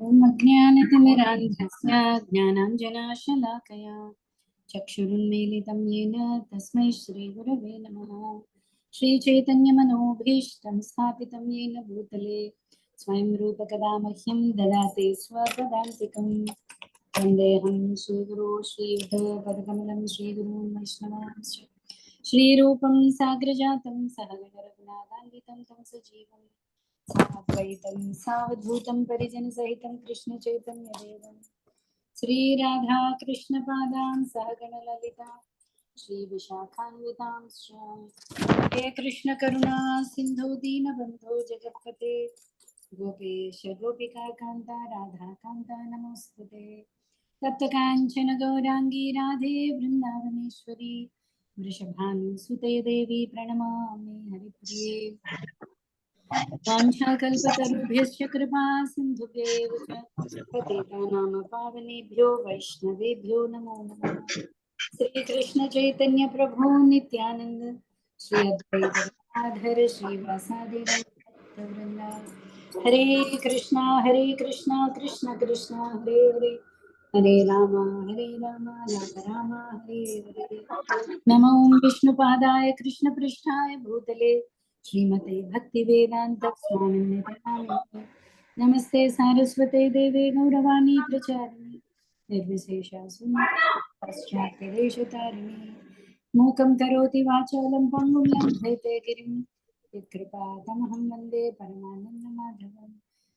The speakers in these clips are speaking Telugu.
ॐ अज्ञानतिमिरान्धस्य ज्ञानाञ्जनाशलाकया चक्षुरुन्मीलितं येन तस्मै श्रीगुरवे नमः। श्रीचैतन्यमनोभीष्टं स्थापितं येन भूतले स्वयं रूपकदा मह्यं ददाति स्वपदान्तिकं। वन्देऽहं श्रीगुरो श्रीयुतपदकमलं श्रीगुरुं वैष्णवांश्च श्रीरूपं साग्रजातं सहगणरघुनाथान्वितं तं सजीवं साद्वैतं सावधूतं परिजनसहितं कृष्णचैतन्यदेवं श्रीराधा कृष्णपादां सहगणललिता श्रीविशाखान्वितांश्च हे कृष्णकरुणा सिन्धो दीनबन्धो जगत्पते गोपेश गोपिकान्ता राधाकान्ता नमोऽस्तुते तप्तकाञ्चन गौराङ्गी राधे वृन्दावनेश्वरी वृषभानुसुते देवी प्रणमामि हरिप्रिये वाञ्छाकल्पतरुभ्यश्च कृपा सिन्धुभ्येव च पतितानां पावनेभ्यो वैष्णवेभ्यो नमो नमः। श्रीकृष्ण चैतन्य प्रभु नित्यानंद श्री अद्वैत गदाधर श्रीवासादि गौरवृंदा हरे कृष्णा कृष्ण कृष्ण हरे हरे हरे राम राम राम हरे हरे। नमो विष्णुपादाय कृष्णपृष्ठाय भूतले श्रीमते भक्तिवेदांत स्वामिने नामिने नमस्ते सारस्वते देवे गौरवाणी प्रचारिणे निर्विशेषा शून्यश्चात्यदेशतारिणे मूकं करोति वाचालं पङ्गुं लङ्घयते गिरिं यत्कृपातमहं वन्दे परमानन्दमाधवं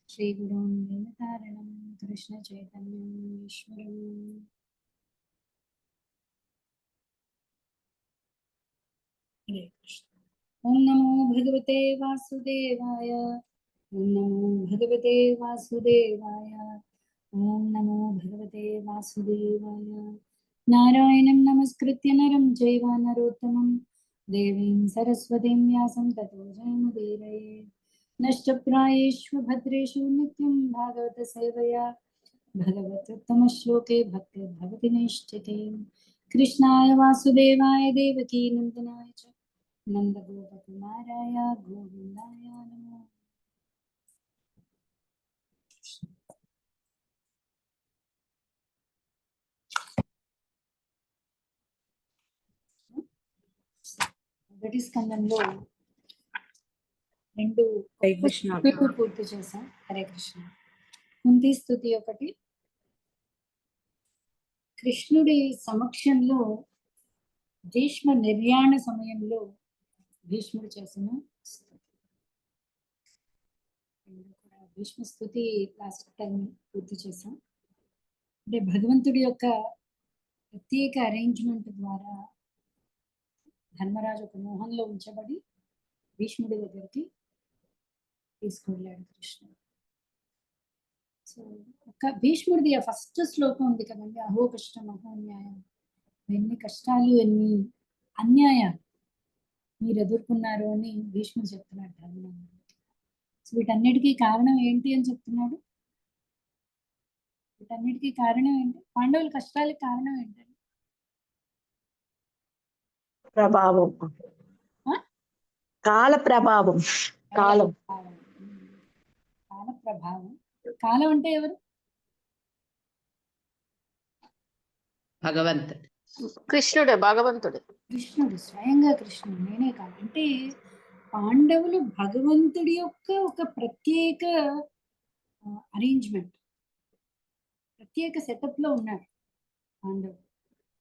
श्रीगुरुं दीनतारिणं कृष्णचैतन्यम् ईश्वरम्। हरे कृष्ण। ॐ नमो भगवते वासुदेवाय ॐ नमो भगवते वासुदेवाय ॐ नमो भगवते वासुदेवाय। नारायणं नमस्कृत्य नरं चैव नरोत्तमं देवीं सरस्वतीं व्यासं ततो जयमुदीरये। नष्टप्रायेषु भद्रेषु नित्यं भागवतसेवया भगवतोत्तमश्लोके भक्तिर्भवति नैष्ठिके। कृष्णाय वासुदेवाय देवकी नन्दनाय च नन्दगोपकुमाराय गोविन्दाय नमो। మొదటి స్కందంలో రెండు హరే కృష్ణ. స్థుతులు పూర్తి చేశాం. హరే కృష్ణ. కుంతి స్థుతి ఒకటి, కృష్ణుడి సమక్షంలో భీష్మ నిర్యాణ సమయంలో భీష్ముడు చేసిన స్థుతి. భీష్మ స్థుతి లాస్ట్ టైం పూర్తి చేశాం. అంటే భగవంతుడి యొక్క ప్రత్యేక అరేంజ్మెంట్ ద్వారా ధర్మరాజు ఒక మోహంలో ఉంచబడి భీష్ముడి దగ్గరికి తీసుకువెళ్ళాడు కృష్ణుడు. సో ఒక భీష్ముడిది ఫస్ట్ శ్లోకం ఉంది కదండి, అహో కష్టం అహోన్యాయం, ఎన్ని కష్టాలు ఎన్ని అన్యాయాలు మీరు ఎదుర్కొన్నారు అని భీష్ముడు చెప్తున్నాడు ధర్మరాజు. సో వీటన్నిటికీ కారణం ఏంటి అని చెప్తున్నాడు. వీటన్నిటికీ కారణం ఏంటి? పాండవుల కష్టాలకు కారణం ఏంటండి? ప్రభావం, కాల ప్రభావం, కాలం కాల ప్రభావం. కాలం అంటే ఎవరు? భగవంతుడు, కృష్ణుడే, భగవంతుడు. కృష్ణుడు, స్వయంగా కృష్ణుడు. నేనే కాదు. అంటే పాండవులు భగవంతుడి యొక్క ఒక ప్రత్యేక అరేంజ్మెంట్, ప్రత్యేక సెటప్ లో ఉన్నారు పాండవులు.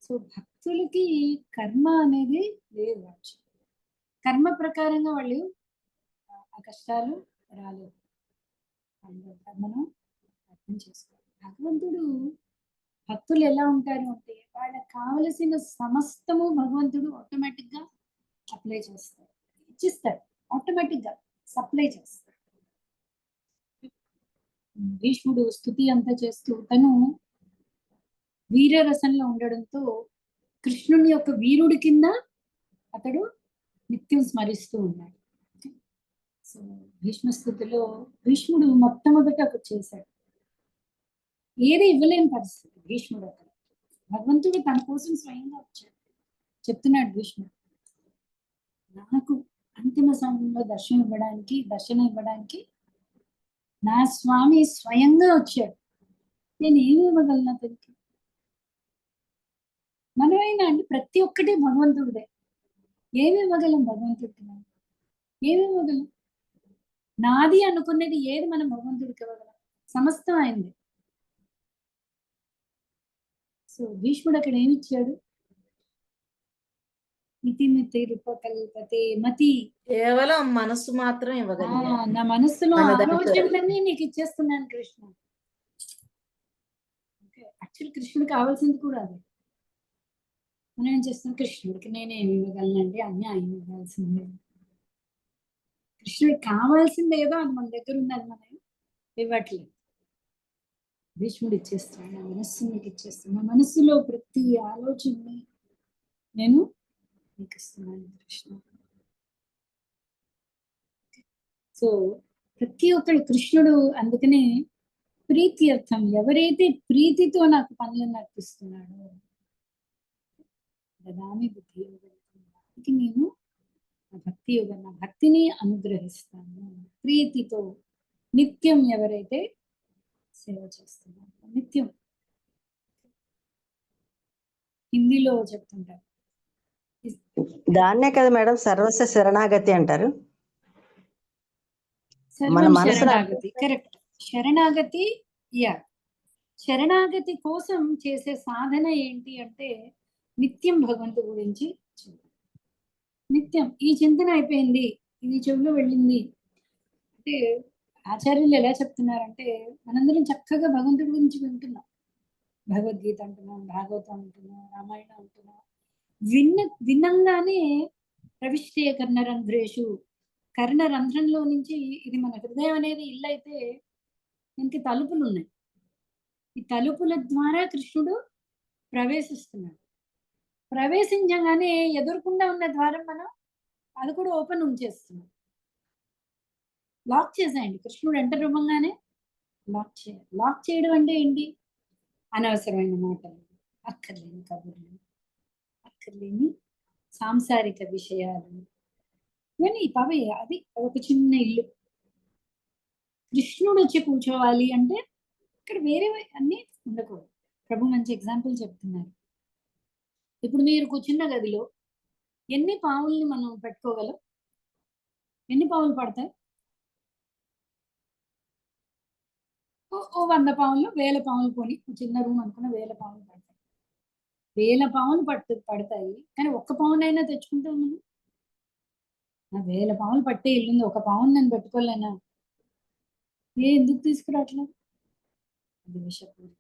సో భక్తులకి కర్మ అనేది లేదు. కర్మ ప్రకారంగా వాళ్ళు ఆ కష్టాలు రాలేదు. పాండవ కర్మను అర్థం చేసుకోవాలి. భగవంతుడు భక్తులు ఎలా ఉంటారు అంటే వాళ్ళకి కావలసిన సమస్తము భగవంతుడు ఆటోమేటిక్ గా అప్లై చేస్తాడు, ఇచ్చిస్తాడు, ఆటోమేటిక్ గా సప్లై చేస్తాడు. భీష్ముడు స్తుతి అంతా చేస్తూ తను వీరరసంలో ఉండడంతో కృష్ణుని యొక్క వీరుడి కింద అతడు నిత్యం స్మరిస్తూ ఉన్నాడు. సో భీష్మ స్థుతిలో భీష్ముడు మొట్టమొదట ఒకటి చేశాడు. ఏది ఇవ్వలేని పరిస్థితి భీష్ముడు. అక్కడ భగవంతుడు తన కోసం స్వయంగా వచ్చాడు. చెప్తున్నాడు భీష్ముడు, నాకు అంతిమ సమయంలో దర్శనం ఇవ్వడానికి నా స్వామి స్వయంగా వచ్చాడు, నేను ఏమి ఇవ్వగలను అతనికి? మనమైనా అండి ప్రతి ఒక్కటి భగవంతుడిదే. ఏమి ఇవ్వగలం భగవంతుడికి? మనం ఏమి ఇవ్వగలం? నాది అనుకున్నది ఏది మనం భగవంతుడికి ఇవ్వగలం? సమస్తం అయింది. సో భీష్ముడు అక్కడ ఏమి ఇచ్చాడు? ఇతిమితి రూపకల్పతే మతి. కేవలం మనసు మాత్రం ఇవ్వగలిగారు. నా మనస్సులో మన దగ్గర ఆలోచనలన్నీ నీకు ఇచ్చేస్తున్నాను కృష్ణ. యాక్చువల్ కృష్ణుడికి కావాల్సింది కూడా అదే. మనం ఏం చేస్తాం? కృష్ణుడికి నేనేమి ఇవ్వగలనండి, అన్ని ఆయన ఇవ్వాల్సిందే. కృష్ణుడికి కావాల్సింది ఏదో అది మన దగ్గర ఉన్నది మనం ఇవ్వట్లేదు. భీష్ముడు ఇచ్చేస్తాడు, నా మనస్సుని నీకు ఇచ్చేస్తాను, నా మనస్సులో ప్రతి ఆలోచనని నేను నీకు ఇస్తున్నాను కృష్ణ. సో ప్రతి ఒక్కరు కృష్ణుడు అందుకనే ప్రీతి అర్థం, ఎవరైతే ప్రీతితో నాకు పనులను నడిపిస్తున్నాడో దదామి బుద్ధి యోగానికి, నేను భక్తి యోగ నా భక్తిని అనుగ్రహిస్తాను. ప్రీతితో నిత్యం ఎవరైతే సేవ చేస్తున్నారు, నిత్యం హిందీలో చెప్తుంటారు. దాన్నే కదా మేడం సర్వస్వ శరణాగతి అంటారు. మన సర్వం మనసులో శరణాగతి, కరెక్ట్. శరణాగతి, యా. శరణాగతి కోసం చేసే సాధన ఏంటి అంటే నిత్యం భగవంతుడి గురించి చింతన. నిత్యం ఈ చింతన అయిపోయింది, ఇది చెవిలో వెళ్ళింది అంటే ఆచార్యులు ఎలా చెప్తున్నారంటే మనందరం చక్కగా భగవంతుడి గురించి వింటున్నాం. భగవద్గీత అంటున్నాం, భాగవతం అంటున్నాం, రామాయణం అంటున్నాం. విన్నంగానే ప్రవిష్టే కర్ణరంధ్రేషు, కర్ణరంధ్రంలో నుంచి, ఇది మన హృదయం అనేది ఇల్లు అయితే దీనికి తలుపులు ఉన్నాయి. ఈ తలుపుల ద్వారా కృష్ణుడు ప్రవేశిస్తున్నాడు. ప్రవేశించగానే ఎదురుకుండా ఉన్న ద్వారం మనం అది కూడా ఓపెన్ ఉంచేస్తున్నాం. లాక్ చేసేయండి. కృష్ణుడు ఎంటర్ ఇవ్వగానే లాక్ చేయాలి. లాక్ చేయడం అంటే ఏంటి? అనవసరమైన మాటలు, అక్కర్లేని కబుర్లు, అక్కర్లేని సాంసారిక విషయాలు ఇవన్నీ పవే. అది ఒక చిన్న ఇల్లు. కృష్ణుడు వచ్చి కూర్చోవాలి అంటే ఇక్కడ వేరే అన్ని ఉండకూడదు. ప్రభు మంచి ఎగ్జాంపుల్ చెప్తున్నారు. ఇప్పుడు మీరు కూర్చున్న గదిలో ఎన్ని పావుల్ని మనం పెట్టుకోగలం? ఎన్ని పావులు పడతాయి? ఓ 100 పావులు, 1000 పావులు కొని చిన్న రూమ్ అనుకున్న 1000 పావులు పడతాయి. 1000 పావులు పడతాయి. కానీ ఒక్క పావునైనా తెచ్చుకుంటాం మనం. నా 1000 పావులు పట్టే ఇల్లుంది, ఒక పావును నేను పెట్టుకోలేనా? ఎందుకు తీసుకురావట్లేదు? అది విషపూరితం.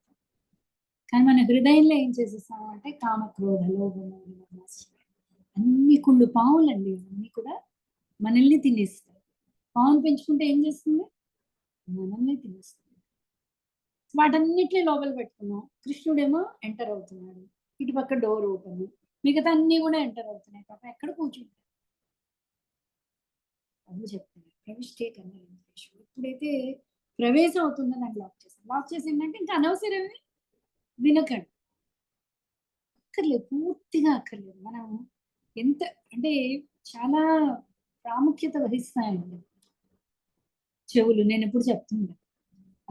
కానీ మన హృదయంలో ఏం చేసేస్తాం అంటే కామ క్రోధ లోభము అన్ని కుళ్ళు పావులండి. అన్ని కూడా మనల్ని తినేస్తాయి. పావును పెంచుకుంటే ఏం చేస్తుంది? మనల్ని తినేస్తుంది. వాటన్నిటిని లోపల పెట్టుకున్నాం. కృష్ణుడేమో ఎంటర్ అవుతున్నాడు, ఇటుపక్క డోర్ ఓపెన్, మిగతా అన్ని కూడా ఎంటర్ అవుతున్నాయి. పాప ఎక్కడ కూర్చుంటారు? అప్పుడు చెప్తున్నారు ప్రవిష్టే కర్ణరంధ్రేషు. ఎప్పుడైతే ప్రవేశం అవుతుందో దాన్ని లాక్ చేస్తాం. లాక్ చేసిందంటే ఇంకా అనవసరమే వినకండి. అక్కర్లేదు, పూర్తిగా అక్కర్లేదు. మనం ఎంత అంటే చాలా ప్రాముఖ్యత వహిస్తాయండి చెవులు. నేను ఎప్పుడు చెప్తుంటా,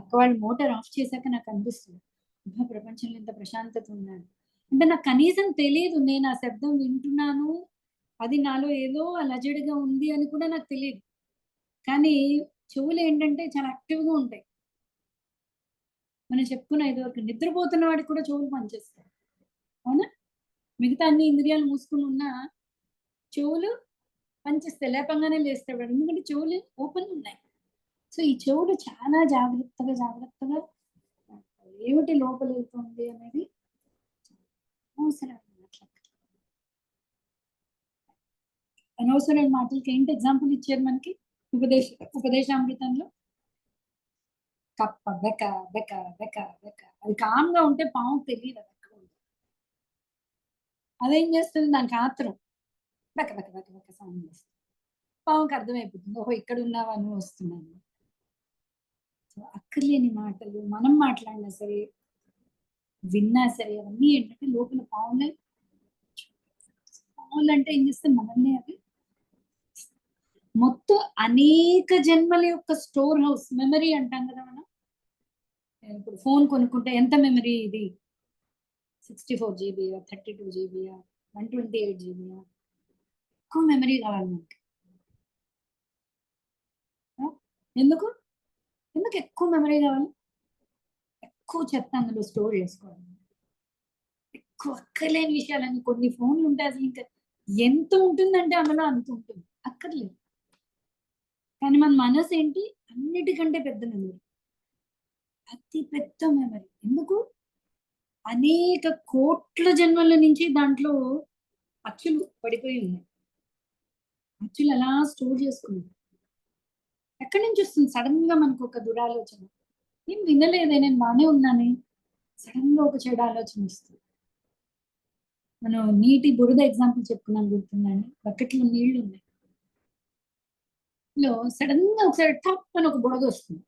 అక్క వాళ్ళు మోటార్ ఆఫ్ చేశాక నాకు అనిపిస్తుంది అబ్బా ప్రపంచంలో ఇంత ప్రశాంతత ఉన్నాను అంటే నాకు కనీసం తెలియదు. నేను ఆ శబ్దం వింటున్నాను, అది నాలో ఏదో అలజడిగా ఉంది అని కూడా నాకు తెలియదు. కానీ చెవులు ఏంటంటే చాలా యాక్టివ్గా ఉంటాయి. మనం చెప్పుకున్న ఇదివరకు నిద్రపోతున్న వాడికి కూడా చెవులు పనిచేస్తాయి, అవునా? మిగతా అన్ని ఇంద్రియాలు మూసుకుని ఉన్నా చెవులు పనిచేస్తాయి. లేపంగానే లేస్తాడు, ఎందుకంటే చెవులు ఓపెన్ ఉన్నాయి. సో ఈ చెవులు చాలా జాగ్రత్తగా ఏమిటి లోపల వెళ్తుంది అనేది అనవసరమైన మాటలు. అనవసరమైన మాటలకి ఏంటి ఎగ్జాంపుల్ ఇచ్చారు మనకి ఉపదేశామృతంలో? కప్ప బెక బెక బెక బెక. అది కామ్గా ఉంటే పాము తెలియదు అది ఎక్కడ ఉంది. అదేం చేస్తుంది? దానికి ఆత్రం బెక బెక బెక బెక సౌండ్ చేస్తుంది. పాముకి అర్థమైపోతుంది, ఓహో ఇక్కడ ఉన్నావా, నువ్వు వస్తున్నాను. సో అక్కర్లేని మాటలు మనం మాట్లాడినా సరే, విన్నా సరే, అవన్నీ ఏంటంటే లోపల పావులే. పావులు అంటే ఏం చేస్తే మనల్ని అవి మొత్తం అనేక జన్మల యొక్క స్టోర్ హౌస్, మెమరీ అంటాం కదా మనం. ఇప్పుడు ఫోన్ కొనుక్కుంటే ఎంత మెమరీ ఇది, 64 జీబీయా, 32 జీబీయా, 128 జీబీయా, ఎక్కువ మెమరీ కావాలి మనకి. ఎందుకు ఎందుకు ఎక్కువ మెమరీ కావాలి? ఎక్కువ చెత్త అందులో స్టోర్ చేసుకోవాలి. ఎక్కువ అక్కర్లేని విషయాలని కొన్ని ఫోన్లు ఉంటాయి, అసలు ఇంకా ఎంత ఉంటుందంటే అందులో అంత ఉంటుంది, అక్కర్లేదు. కానీ మన మనసు ఏంటి, అన్నిటికంటే పెద్ద మెమరీ, అతి పెద్ద మెమరీ. ఎందుకు? అనేక కోట్ల జన్మల నుంచి దాంట్లో అచ్చులు పడిపోయి ఉన్నాయి. అచ్చులు అలా స్టోర్ చేసుకున్నాయి. ఎక్కడి నుంచి వస్తుంది సడన్ గా మనకు ఒక దురాలోచన? ఏం వినలేదే, నేను బాగానే ఉన్నానే, సడన్ గా ఒక చెడు ఆలోచన వస్తుంది. మనం నీటి బురద ఎగ్జాంపుల్ చెప్పుకున్నాం, గుర్తుందండి? బకెట్లో నీళ్లు ఉన్నాయి, సడన్ గా ఒకసారి టప్ అని ఒక బురద వస్తుంది.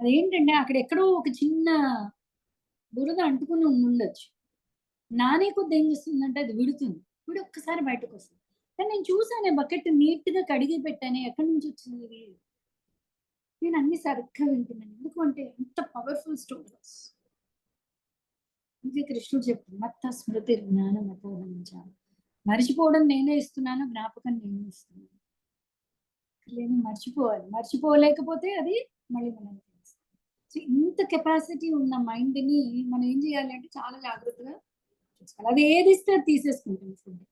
అదేంటంటే అక్కడ ఎక్కడో ఒక చిన్న బురద అంటుకుని ఉండొచ్చు. నానే కొద్ది ఏం చేస్తుందంటే అది విడుతుంది, విడి ఒక్కసారి బయటకు వస్తుంది. కానీ నేను చూసానే బకెట్ నీట్ గా కడిగి పెట్టానే, ఎక్కడి నుంచి వచ్చింది ఇది? నేను అన్ని సరిగ్గా వింటున్నాను. ఎందుకు అంటే ఎంత పవర్ఫుల్ స్టోరీస్. అందుకే కృష్ణుడు చెప్తాడు, మత్త స్మృతి జ్ఞానం అపోహరించాలి. మర్చిపోవడం నేనే ఇస్తున్నాను, జ్ఞాపకం నేనే ఇస్తున్నాను. లేదు, మర్చిపోవాలి. మర్చిపోలేకపోతే అది మళ్ళీ మనం ఇంత కెపాసిటీ ఉన్న మైండ్ ని మనం ఏం చేయాలి అంటే చాలా జాగ్రత్తగా చూసుకోవాలి. అది ఏది ఇస్తే అది తీసేసుకుంటాం ఫుడ్.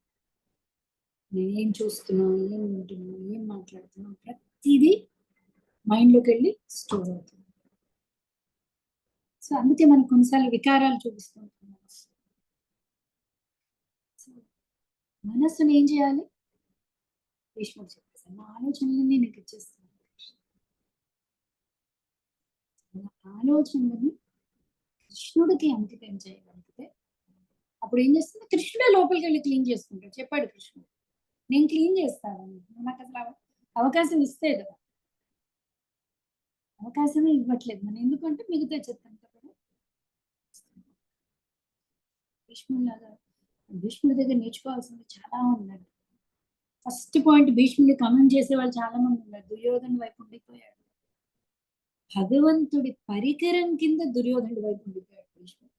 ఏం చూస్తున్నాం, ఏం వింటున్నాం, ఏం మాట్లాడుతున్నాం, ప్రతిదీ మైండ్ లోకి వెళ్ళి స్టోర్ అవుతుంది. సో అందుకే మనం కొన్నిసార్లు వికారాలు చూపిస్తూ ఉంటాం. మనస్సుని ఏం చేయాలి? భీష్ముడు చెప్పేసాను, నా ఆలోచనలన్నీ నీకు ఇచ్చేస్తున్నాను. ఆలోచనలని కృష్ణుడికి అంకితం చేయగలిగితే అప్పుడు ఏం చేస్తుంది? కృష్ణుడే లోపలికి వెళ్ళి క్లీన్ చేసుకుంటాడు. చెప్పాడు కృష్ణుడు, నేను క్లీన్ చేస్తాను, నాకు అసలు అవకాశం ఇస్తే కదా. అవకాశమే ఇవ్వట్లేదు మనం, ఎందుకంటే మిగతా చెత్తంతా కూడా భీష్ముడి దగ్గర నేర్చుకోవాల్సింది చాలా ఉందండి. ఫస్ట్ పాయింట్, భీష్ముడిని కమెంట్ చేసే వాళ్ళు చాలా మంది ఉన్నారు. దుర్యోధను వైపు ఉండిపోయాడు, భగవంతుడి పరికరం కింద దుర్యోధనుడి వైపు ఉండిపోయాడు భీష్ముడు.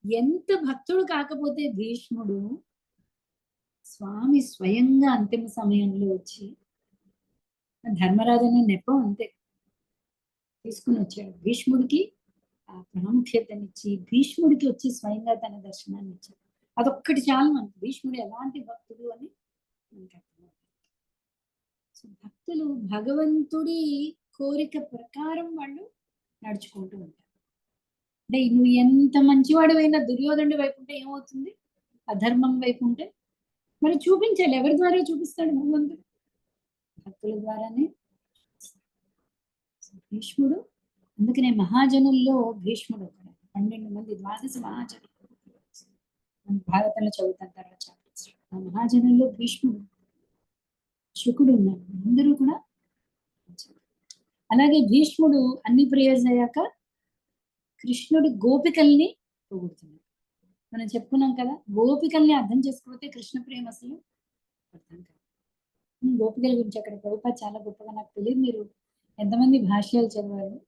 ఎంత భక్తుడు కాకపోతే భీష్ముడు స్వామి స్వయంగా అంతిమ సమయంలో వచ్చి ధర్మరాజుని నెపం అంతే తీసుకుని వచ్చాడు. భీష్ముడికి ఆ ప్రాముఖ్యతనిచ్చి భీష్ముడికి వచ్చి స్వయంగా తన దర్శనాన్ని ఇచ్చాడు. అదొక్కటి చాలు మనకు భీష్ముడు ఎలాంటి భక్తుడు అని మనకు అర్థమవుతుంది. సో భక్తులు భగవంతుడి కోరిక ప్రకారం వాళ్ళు నడుచుకుంటూ ఉంటారు. అంటే నువ్వు ఎంత మంచివాడివైనా దుర్యోధనుడి వైపు ఉంటే ఏమవుతుంది? అధర్మం వైపు ఉంటే మరి చూపించాలి. ఎవరి ద్వారా చూపిస్తాడు భగవంతుడు? భక్తుల ద్వారానే. భీష్ముడు, అందుకనే మహాజనుల్లో భీష్ముడు ఒకడు. 12 మంది ద్వాదశ మహాజనులు మన భారతంలో చదువుతాం తర్వాత చాప్టర్స్. ఆ మహాజనుల్లో భీష్ముడు, శుకుడు ఉన్నారు, అందరూ కూడా. అలాగే భీష్ముడు అన్ని ప్రేయర్స్ అయ్యాక కృష్ణుడి గోపికల్ని పొగుడుతున్నాడు. మనం చెప్పుకున్నాం కదా, గోపికల్ని అర్థం చేసుకోకపోతే కృష్ణ ప్రేమ అసలు అర్థం కాదు. గోపికల గురించి అక్కడ ప్రభుపాద చాలా గొప్పగా, నాకు తెలియదు మీరు ఎంతమంది భాష్యాలు చదివారు,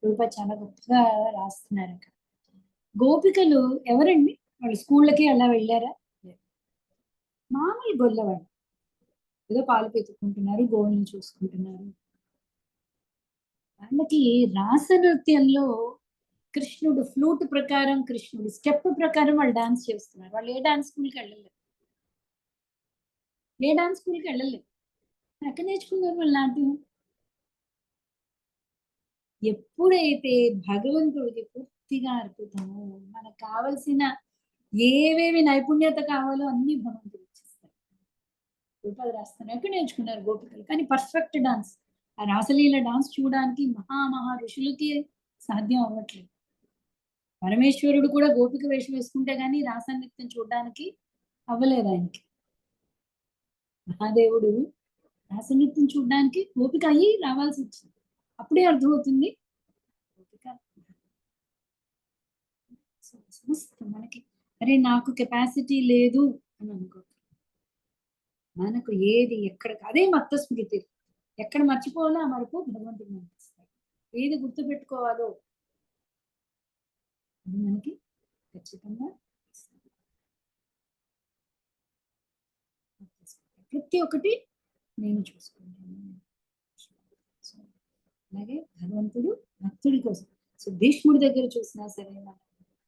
ప్రభుపాద చాలా గొప్పగా రాస్తున్నారు అక్కడ. గోపికలు ఎవరండి? వాళ్ళు స్కూళ్ళకి అలా వెళ్ళారా? మామూలు గొల్లవాళ్ళు, ఏదో పాలు పెట్టుకుంటున్నారు, గోవులను చూసుకుంటున్నారు. వాళ్ళకి రాస నృత్యంలో కృష్ణుడు ఫ్లూట్ ప్రకారం, కృష్ణుడు స్టెప్ ప్రకారం వాళ్ళు డాన్స్ చేస్తున్నారు. వాళ్ళు ఏ డాన్స్ స్కూల్కి వెళ్ళలేదు, ఏ డాన్స్ స్కూల్కి వెళ్ళలేదు. ఎక్కడ నేర్చుకున్నారు వాళ్ళు నాట్యం? ఎప్పుడైతే భగవంతుడికి పూర్తిగా అర్పితమో, మనకు కావలసిన ఏవేవి నైపుణ్యత కావాలో అన్ని భగవంతుడు ఇచ్చేస్తారు. రూపాయలు రాస్తారు. ఎక్కడ నేర్చుకున్నారు గోపికలు? కానీ పర్ఫెక్ట్ డాన్స్, ఆ రాసలీల డాన్స్ చూడడానికి మహా ఋషులకి సాధ్యం అవ్వట్లేదు. పరమేశ్వరుడు కూడా గోపిక వేషం వేసుకుంటే గానీ రాసనృత్యం చూడడానికి అవ్వలేదు ఆయనకి. మహాదేవుడు రాసనృత్యం చూడడానికి గోపిక అయ్యి రావాల్సి వచ్చింది. అప్పుడే అర్థమవుతుంది గోపిక. సమస్తం మనకి, అరే నాకు కెపాసిటీ లేదు అని అనుకో, మనకు ఏది ఎక్కడ అదే మత్త స్మృతి, ఎక్కడ మర్చిపోవాలో ఆ మరపు భగవంతుడు అనిపిస్తాడు. ఏది గుర్తుపెట్టుకోవాలో అది మనకి ఖచ్చితంగా ఇస్తాడు. ప్రతి ఒక్కటి నేను చూసుకుంటాను. సో అలాగే భగవంతుడు భక్తుడి కోసం. సో భీష్ముడి దగ్గర చూసినా సరే, మన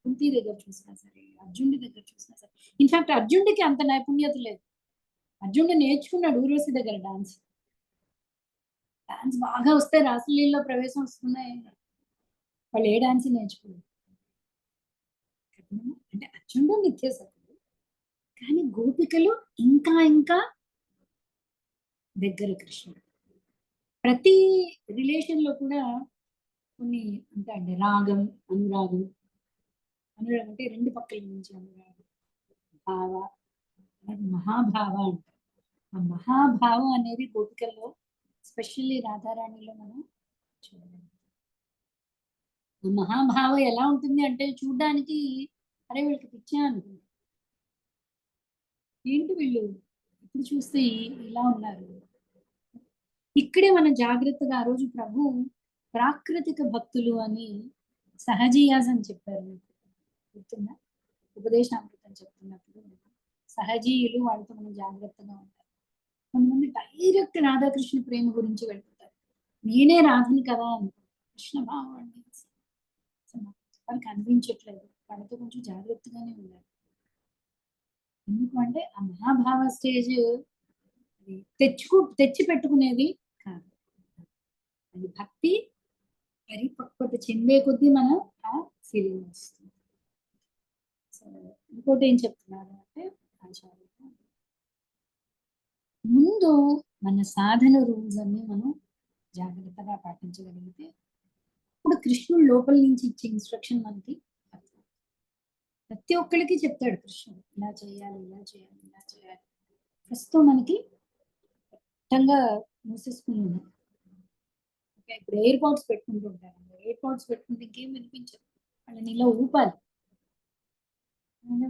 కుంతి దగ్గర చూసినా సరే, అర్జునుడి దగ్గర చూసినా సరే. ఇన్ఫాక్ట్ అర్జునుడికి అంత నైపుణ్యత లేదు. అర్జునుడు నేర్చుకున్నాడు ఊర్వశి దగ్గర డాన్స్ బాగా వస్తే రాసలీలలో ప్రవేశం వస్తున్నాయి, వాళ్ళు ఏ డాన్స్ నేర్చుకున్నారు. అంటే అర్జునుడు నిత్యసకుడు, కానీ గోపికలు ఇంకా ఇంకా దగ్గర కృష్ణుడు. ప్రతి రిలేషన్ లో కూడా కొన్ని అంటే రాగం, అనురాగం. అనురాగం అంటే రెండు పక్కల నుంచి అనురాగం, భావ, మహాభావ అంటారు. ఆ మహాభావం అనేది గోపికల్లో, ఎస్పెషల్లీ రాధారాణిలో మనం చూడలేము. ఆ మహాభావం ఎలా ఉంటుంది అంటే చూడడానికి అరే వీళ్ళకి పిచ్చా అనుకుంది, ఏంటి వీళ్ళు ఇప్పుడు చూస్తే ఇలా ఉన్నారు. ఇక్కడే మనం జాగ్రత్తగా ఆ రోజు ప్రభు ప్రాకృతిక భక్తులు అని సహజీయాస్ అని చెప్పారు, గుర్తుందా? ఉపదేశామృతం చెప్తున్నప్పుడు సహజీయులు, వాళ్ళతో మనం జాగ్రత్తగా ఉంటారు. కొంతమంది డైరెక్ట్ రాధాకృష్ణ ప్రేమ గురించి వెళ్తుంటారు, నేనే రాధని కదా అనుకుంటారు, కృష్ణ భావం అండి వాళ్ళకి అనిపించట్లేదు, వాళ్ళతో కొంచెం జాగ్రత్తగానే ఉండాలి. ఎందుకంటే ఆ మహాభావ స్టేజ్ తెచ్చి పెట్టుకునేది కాదు, అది భక్తి పరిపక్వత చెందే కొద్దీ మనం ఆ ఫీలింగ్ వస్తుంది. సో ఇంకోటి ఏం చెప్తున్నారు అంటే ఆచార్య ముందు మన సాధన రూల్స్ అన్ని మనం జాగ్రత్తగా పాటించగలిగితే ఇప్పుడు కృష్ణుడు లోపల నుంచి ఇచ్చే ఇన్స్ట్రక్షన్ మనకి ప్రతి ఒక్కరికి చెప్తాడు కృష్ణుడు, ఇలా చేయాలి, ఇలా చేయాలి, ఇలా చేయాలి. ప్రస్తుతం మనకి దట్టంగా మూసేసుకుని ఉన్నాం. ఓకే, ఇప్పుడు ఎయిర్ పాడ్స్ పెట్టుకుంటుంటారు, ఎయిర్ పాడ్స్ పెట్టుకుంటే ఇంకేం వినిపించదు, వాళ్ళని ఇలా ఊపాలి,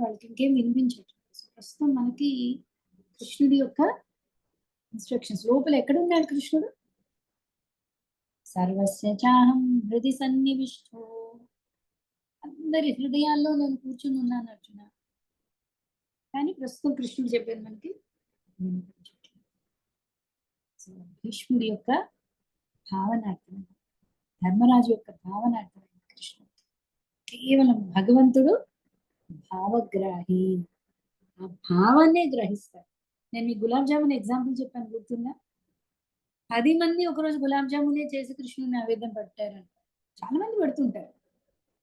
వాళ్ళకి ఇంకేం వినిపించట్లేదు. ప్రస్తుతం మనకి కృష్ణుడి యొక్క ఇన్స్ట్రక్షన్స్ లోపల ఎక్కడ ఉన్నాడు కృష్ణుడు? సర్వస్య చాహం హృది సన్నివిష్టో, అందరి హృదయాల్లో నేను కూర్చుని ఉన్నాను అర్జున. కానీ ప్రస్తుతం కృష్ణుడు చెప్పేది మనకి వినిపించట్లేదు. సో భీష్ముడి యొక్క భావనార్థం, ధర్మరాజు యొక్క భావనార్థం కృష్ణుడు కేవలం భగవంతుడు భావగ్రాహి, ఆ భావాన్నే గ్రహిస్తారు. నేను మీ గులాబ్ జామున్ ఎగ్జాంపుల్ చెప్పాను, గుర్తుందా? 10 మంది ఒకరోజు గులాబ్ జామునే చేసి కృష్ణుని నైవేద్యం పెట్టారంట. చాలా మంది పెడుతుంటారు,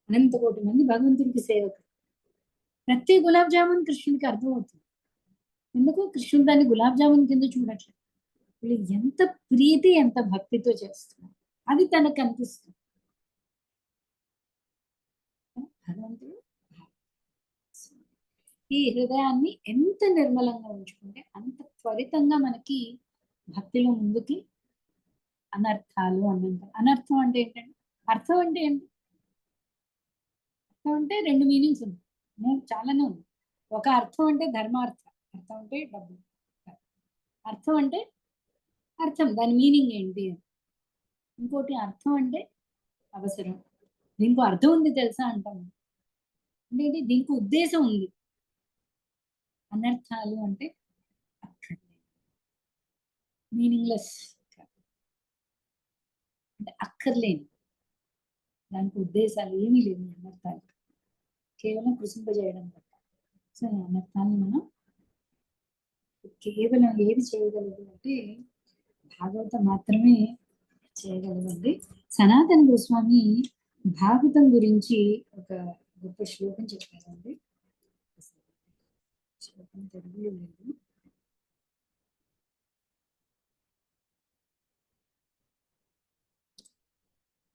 అనంత కోటి మంది భగవంతుడికి సేవకులు. ప్రతి గులాబ్ జామున్ కృష్ణుడికి అర్థమవుతుంది. ఎందుకు? కృష్ణుడు దాన్ని గులాబ్ జామున్ కింద చూడట్లేదు, వీళ్ళు ఎంత ప్రీతి ఎంత భక్తితో చేస్తున్నారు అది తనకు అనిపిస్తుంది. భగవంతుడు ఈ హృదయాన్ని ఎంత నిర్మలంగా ఉంచుకుంటే అంత త్వరితంగా మనకి భక్తిలో ముందుకి అనర్థాలు అన్నంటారు. అనర్థం అంటే ఏంటంటే, అర్థం అంటే ఏంటి? అర్థం అంటే రెండు మీనింగ్స్ ఉంది, చాలానే ఉంది. ఒక అర్థం అంటే ధర్మార్థ, అర్థం అంటే డబ్బు. అర్థం అంటే అర్థం, దాని మీనింగ్ ఏంటి. ఇంకోటి అర్థం అంటే అవసరం, దీనికి అర్థం ఉంది తెలుసా అంటాం, అంటే దీనికి ఉద్దేశం ఉంది. అనర్థాలు అంటే మీనింగ్లెస్, అంటే అక్కర్లేని, దానికి ఉద్దేశాలు ఏమీ లేవు. అనర్థాలు కేవలం కృషింపజేయడం తప్ప. సో అనర్థాన్ని మనం కేవలం ఏది చేయగలదు అంటే భాగవతం మాత్రమే చేయగలదండి. సనాతన గోస్వామి భాగవతం గురించి ఒక గొప్ప శ్లోకం చెప్పారండి. శ్లోకం తెలుగులో లేదు,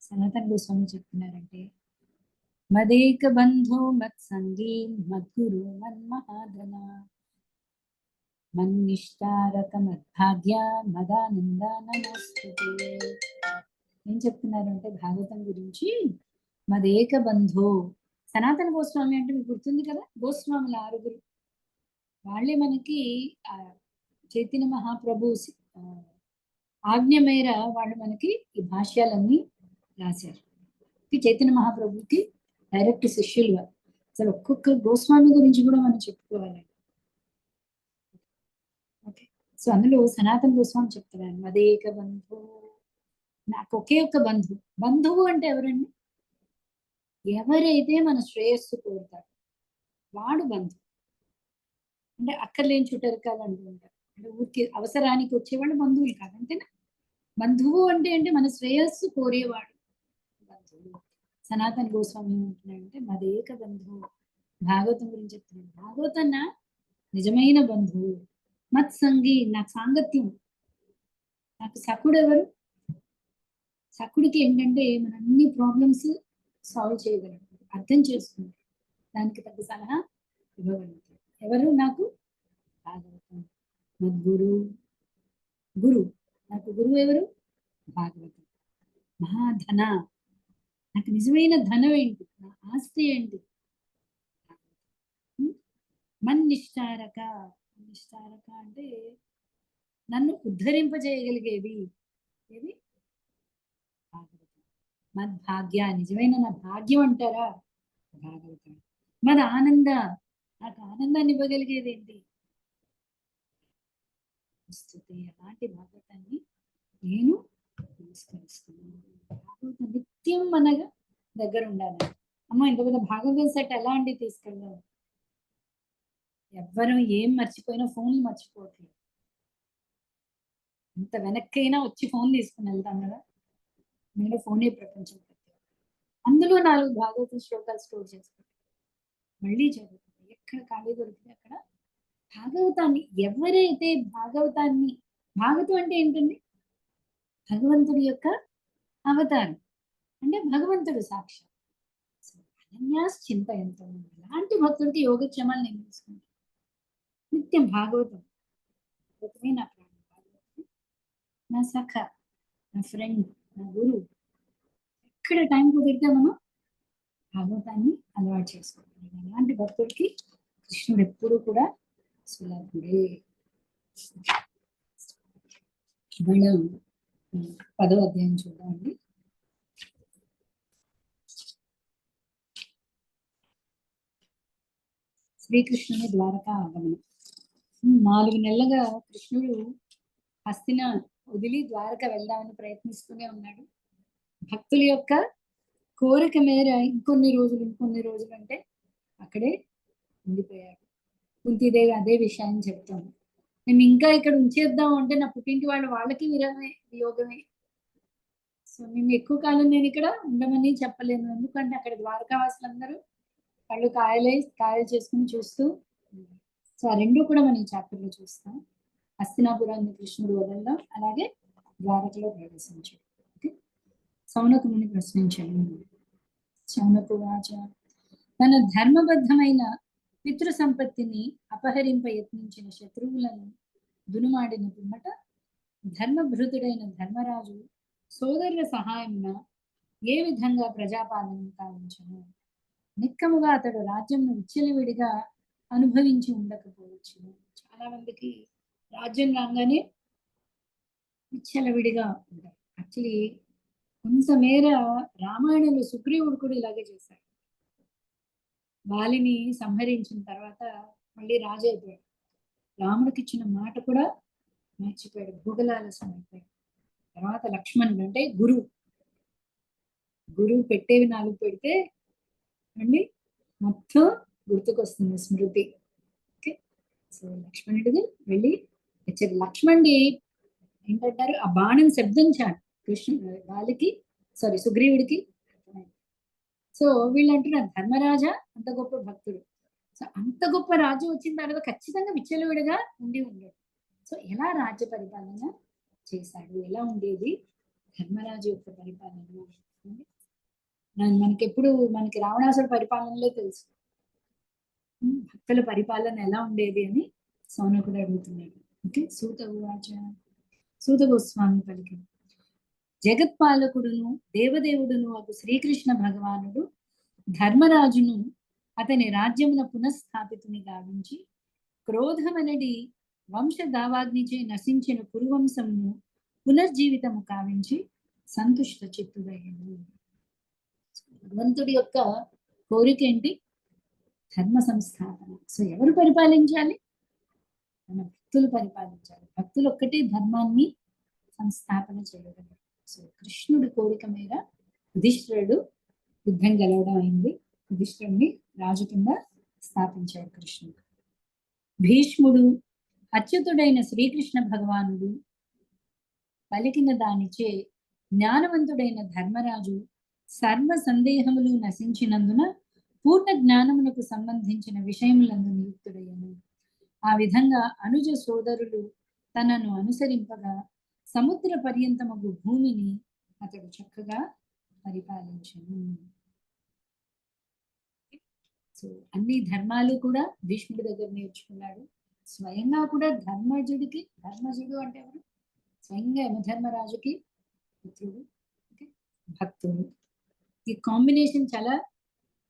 సనాతన గోస్వామి చెప్తున్నారంటే, మదేక బంధో మత్సంగీ మద్గురు మన్మహాధన మన్నిష్టారక మద్భాగ్య మదానంద నమస్తుతే. ఏం చెప్తున్నారంటే భాగవతం గురించి, మదేక బంధో, సనాతన గోస్వామి అంటే మీకు గుర్తుంది కదా, గోస్వాముల 6 వాళ్ళే మనకి చైతన్య మహాప్రభు ఆజ్ఞ మేర వాళ్ళు మనకి ఈ భాష్యాలన్నీ రాశారు. చైతన్య మహాప్రభుకి డైరెక్ట్ శిష్యులు వారు. అసలు ఒక్కొక్క గోస్వామి గురించి కూడా మనం చెప్పుకోవాలండి. ఓకే, సో అందులో సనాతన గోస్వామి చెప్తున్నాను, అదేక బంధు, నాకు ఒకే ఒక్క బంధువు. బంధువు అంటే ఎవరండి? ఎవరైతే మన శ్రేయస్సు కోరుతారు వాడు బంధువు. అంటే అక్కర్లేని చుట్టరికాలు అంటూ ఉంటారు, అంటే ఊరికి అవసరానికి వచ్చేవాళ్ళు బంధువులు కాదు, అంతేనా? బంధువు అంటే మన శ్రేయస్సు కోరేవాడు బంధువు. సనాతన గోస్వామి ఏమంటున్నాడంటే మదేక బంధువు. భాగవతం గురించి చెప్తున్నాడు. భాగవతం నా నిజమైన బంధువు. మత్సంగి, నాకు సాంగత్యం. నాకు సఖుడు ఎవరు? సఖుడికి ఏంటంటే మన అన్ని ప్రాబ్లమ్స్ సాల్వ్ చేయగలడు, అర్థం చేసుకుంటాడు, దానికి తగ్గ సలహా ఇవ్వగలుగుతాడు. ఎవరు నాకు? భాగవతం. మద్గురు, గురు. నాకు గురువు ఎవరు? భాగవతం. మహాధన, నాకు నిజమైన ధనం ఏంటి, నా ఆస్తి ఏంటి? మన్నిష్టారక. నిష్టారక అంటే నన్ను ఉద్ధరింపజేయగలిగేది ఏది? భాగవతం. మద్భాగ్య, నిజమైన నా భాగ్యం అంటారా? భాగవతం. మద ఆనంద, నాకు ఆనందాన్ని ఇవ్వగలిగేది ఏంటి? స్తుతి. అలాంటి భాగవతాన్ని నేను నమస్కరిస్తున్నాను. భాగవతం నిత్యం మన దగ్గర ఉండాలి. అమ్మ ఇంత పెద్ద భాగవతం సెట్ ఎలా అండి తీసుకెళ్ళాలి? ఎవ్వరు ఏం మర్చిపోయినా ఫోన్లు మర్చిపోవట్లేదు. ఇంత వెనక్కైనా వచ్చి ఫోన్ తీసుకుని వెళ్తాం కదా, నేను ఫోనే ప్రపంచం. అందులో 4 భాగవతం శ్లోకాలు స్టోర్ చేసుకుంటాం, మళ్ళీ చదువుతాం. ఎక్కడ ఖాళీ దొరికితే అక్కడ భాగవతాన్ని. ఎవరైతే భాగవతాన్ని, భాగవతం అంటే ఏంటండి? భగవంతుడి యొక్క అవతారం, అంటే భగవంతుడు సాక్షాత్. అనన్యాస్ చింతయంతో, ఇలాంటి భక్తుడికి యోగక్షేమాలు నేను తీసుకుంటాను. నిత్యం భాగవతం. భాగవతమే నా ప్రాణం, భాగవతం నా సఖ, నా ఫ్రెండ్, నా గురువు. ఎక్కడ టైం కుదిరితే మనం భాగవతాన్ని అలవాటు చేసుకోవాలి. అలాంటి భక్తుడికి కృష్ణుడు ఎప్పుడు కూడా సులభుడే. మనం 10వ అధ్యాయం చూద్దామండి. శ్రీకృష్ణుని ద్వారకా ఆగమనం. 4 నెలలుగా కృష్ణుడు హస్తిన వదిలి ద్వారక వెళ్దామని ప్రయత్నిస్తూనే ఉన్నాడు. భక్తుల యొక్క కోరిక మేర ఇంకొన్ని రోజులు అంటే అక్కడే ఉండిపోయాడు. కుంతీదేవి అదే విషయాన్ని చెప్తాను, మేము ఇంకా ఇక్కడ ఉంచేద్దాం అంటే నా పుట్టింటి వాళ్ళకి వియోగమే. సో మేము ఎక్కువ కాలం నేను ఇక్కడ ఉండమని చెప్పలేను, ఎందుకంటే అక్కడ ద్వారకావాసులందరూ కళ్ళు కాయలు చేసుకుని చూస్తూ. సో ఆ రెండు కూడా మనం ఈ చాప్టర్లో చూస్తాం. హస్తినాపురాన్ని కృష్ణుడు వదలడం, అలాగే ద్వారకలో ప్రవేశించడం. ఓకే, సౌనకు ముని ప్రశ్నించాడు. శౌనకు వాచ, తన ధర్మబద్ధమైన పితృ సంపత్తిని అపహరింప యత్నించిన శత్రువులను దునుమాడిన పిమ్మట ధర్మభృతుడైన ధర్మరాజు సోదరుల సహాయమున ఏ విధంగా ప్రజాపాలన కావించను. నిక్కముగా అతడు రాజ్యంను విచ్చలవిడిగా అనుభవించి ఉండకపోవచ్చు. చాలా మందికి రాజ్యం రాగానే విచ్చలవిడిగా ఉంటారు. యాక్చువల్లీ కొంతమేర రామాయణంలో సుగ్రీవుడు కూడా ఇలాగే చేశాడు. వాలిని సంహరించిన తర్వాత మళ్ళీ రాజు అయిపోయాడు. రాముడికి ఇచ్చిన మాట కూడా మర్చిపోయాడు, భోగలాలసం అయిపోయాడు. తర్వాత లక్ష్మణుడు అంటే గురువు పెట్టేవి 4 పెడితే అండి మొత్తం గుర్తుకొస్తుంది స్మృతి. ఓకే, సో లక్ష్మణుడికి వెళ్ళి వచ్చారు. లక్ష్మణుడి ఏంటంటారు, ఆ బాణం శబ్దించాడు సుగ్రీవుడికి. సో వీళ్ళు అంటున్నారు ధర్మరాజా అంత గొప్ప భక్తుడు. సో అంత గొప్ప రాజు వచ్చిన తర్వాత ఖచ్చితంగా విచ్చలవిడిగా ఉండడు. సో ఎలా రాజ్య పరిపాలన చేశాడు, ఎలా ఉండేది ధర్మరాజు యొక్క పరిపాలన? మనకి రావణాసుర పరిపాలనలో తెలుసు, భక్తుల పరిపాలన ఎలా ఉండేది అని సౌనకుడు అడుగుతున్నాడు. ఓకే, సూత గోస్వామి పలికి, జగత్పాలకుడును దేవదేవుడును ఒక శ్రీకృష్ణ భగవానుడు ధర్మరాజును అతని రాజ్యమున పునఃస్థాపితుని గావించి క్రోధమనడి వంశ దావాగ్నిచే నశించిన కురువంశమును పునర్జీవితము కావించి సంతుష్ట చిత్తుడయ్యను. భగవంతుడి యొక్క కోరిక ఏంటి? ధర్మ సంస్థాపన. సో ఎవరు పరిపాలించాలి? మన భక్తులు పరిపాలించాలి. భక్తులు ఒక్కటే ధర్మాన్ని సంస్థాపన చేయగలరు. సో కృష్ణుడి కోరిక మేర యుధిష్ఠిరుడు యుద్ధం గెలవడం అయింది. యుధిష్ఠిరుడిని రాజు కింద స్థాపించాడు కృష్ణుడు. భీష్ముడు అచ్యుతుడైన శ్రీకృష్ణ భగవానుడు పలికిన దానిచే జ్ఞానవంతుడైన ధర్మరాజు సర్వ సందేహములు నశించినందున పూర్ణ జ్ఞానమునకు సంబంధించిన విషయములందు నియుక్తుడయ్యను. ఆ విధంగా అనుజ సోదరులు తనను అనుసరింపగా సముద్ర పర్యంతమగు భూమిని అతడు చక్కగా పరిపాలించను. సో అన్ని ధర్మాలు కూడా భీష్ముడి దగ్గర నేర్చుకున్నాడు. స్వయంగా కూడా ధర్మజుడు అంటే ఎవరు? స్వయంగా యమధర్మరాజుకి పుత్రుడు, భక్తుడు. ఈ కాంబినేషన్ చాలా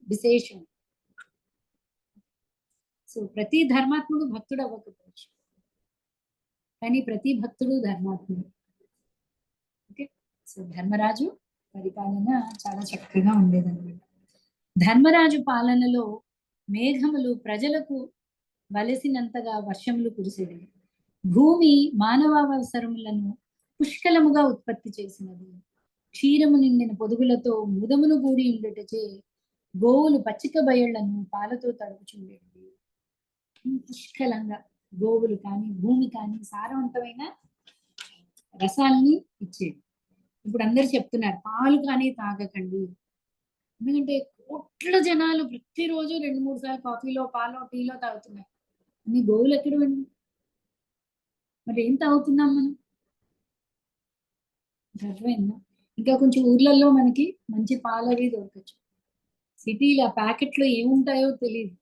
విశేషం. సో ప్రతి ధర్మాత్ముడు భక్తుడు అవ్వకపోవచ్చు, కానీ ప్రతి భక్తుడు ధర్మాత్ముడు. ఓకే, సో ధర్మరాజు పరిపాలన చాలా చక్కగా ఉండేదన్నమాట. ధర్మరాజు పాలనలో మేఘములు ప్రజలకు వలసినంతగా వర్షములు కురిసేది. భూమి మానవావసరములను పుష్కలముగా ఉత్పత్తి చేసినది. క్షీరము నిండిన పొదుగులతో ముదమును కూడి ఉండటచే గోవులు పచ్చిక బయళ్లను పాలతో తడుపుచుండేవి. పుష్కలంగా గోవులు కానీ భూమి కానీ సారవంతమైన రసాల్ని ఇచ్చేది. ఇప్పుడు అందరు చెప్తున్నారు పాలు కానీ తాగకండి, ఎందుకంటే కోట్ల జనాలు ప్రతిరోజు 2-3 సార్లు కాఫీలో పాలో టీలో తాగుతున్నారు. అన్ని గోవులు ఎక్కడ వెళ్ళి మరి ఏం తాగుతున్నాం మనం? అర్థమైందా? ఇంకా కొంచెం ఊర్లలో మనకి మంచి పాలు అవి దొరకచ్చు. సిటీలో ప్యాకెట్లో ఏముంటాయో తెలియదు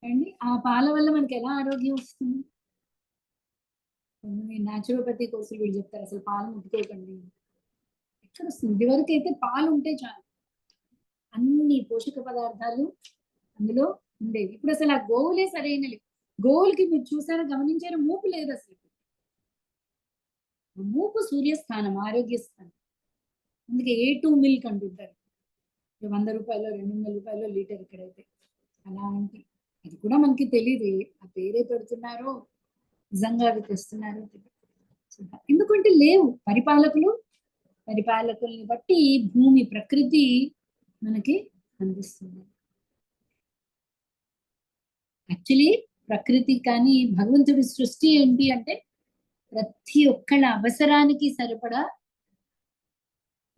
అండి. ఆ పాల వల్ల మనకి ఎలా ఆరోగ్యం వస్తుంది? న్యాచురోపతి కోర్సులు వీళ్ళు చెప్తారు అసలు పాలు ముట్టుకోకండి. ఎక్కడ వస్తుంది? ఇదివరకు అయితే పాలు ఉంటే చాలు, అన్ని పోషక పదార్థాలు అందులో ఉండేవి. ఇప్పుడు అసలు ఆ గోవులే సరైన లేవు. గోవులకి మీరు చూసారా, గమనించారా? మూపు లేదు అసలు. మూపు సూర్యస్థానం, ఆరోగ్య స్థానం. అందుకే A2 మిల్క్ అంటుంటారు. 100 రూపాయలు 200 రూపాయలు లీటర్ ఇక్కడైతే. అలాంటి అది కూడా మనకి తెలియదు, ఆ పేరే పెడుతున్నారో నిజంగా అవి తెస్తున్నారో తెలియదు. ఎందుకంటే లేవు పరిపాలకుల్ని బట్టి భూమి ప్రకృతి మనకి అందిస్తుంది. యాక్చువల్లీ ప్రకృతి కానీ భగవంతుడి సృష్టి ఏంటి అంటే ప్రతి ఒక్కళ్ళ అవసరానికి సరిపడా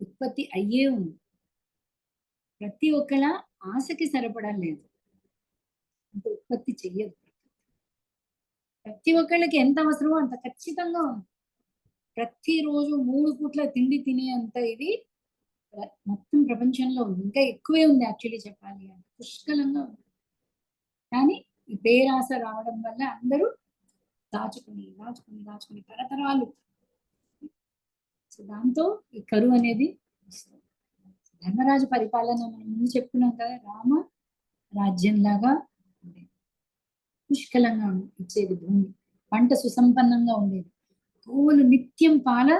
ఉత్పత్తి అయ్యే ఉంది. ప్రతి ఒక్కళ్ళ ఆశకి సరిపడా లేదు, అంత ఉత్పత్తి చెయ్యదు. ప్రతి ఒక్కళ్ళకి ఎంత అవసరమో అంత ఖచ్చితంగా ఉంది. ప్రతిరోజు 3 పూట్ల తిండి తినే అంత ఇది మొత్తం ప్రపంచంలో ఉంది. ఇంకా ఎక్కువే ఉంది యాక్చువల్లీ చెప్పాలి అంటే, పుష్కలంగా ఉంది. కానీ ఈ పేరాశ రావడం వల్ల అందరూ దాచుకుని తరతరాలు, సో దాంతో ఈ కరువు అనేది వస్తుంది. ధర్మరాజు పరిపాలన మనం ముందు చెప్పుకున్నాం కదా, రామ రాజ్యంలాగా ఉండేది. పుష్కలంగా ఇచ్చేది భూమి, పంట సుసంపన్నంగా ఉండేది, గోవులు నిత్యం పాల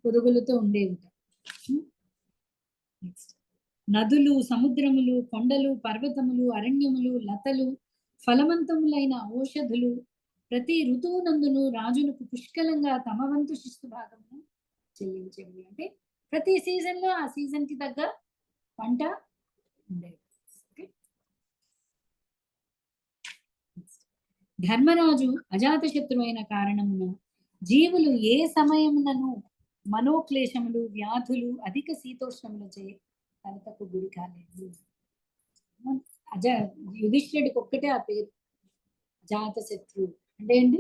పొదుగులతో ఉండేవి. నదులు, సముద్రములు, కొండలు, పర్వతములు, అరణ్యములు, లతలు, ఫలవంతములైన ఔషధులు ప్రతి ఋతువునందును రాజులకు పుష్కలంగా తమ వంతు శిస్తు భాగమును చెల్లించేవి. అంటే ప్రతి సీజన్ లో ఆ సీజన్ కి తగ్గ పంట ఉండేది. ధర్మరాజు అజాతశత్రు అయిన కారణమున జీవులు ఏ సమయమునను మనోక్లేశములు, వ్యాధులు, అధిక శీతోష్ణములచే కలతకు గురి కాలేదు. యుధిష్ఠిరుడికి ఒక్కటే ఆ పేరు అజాతశత్రు అంటే ఏంటి?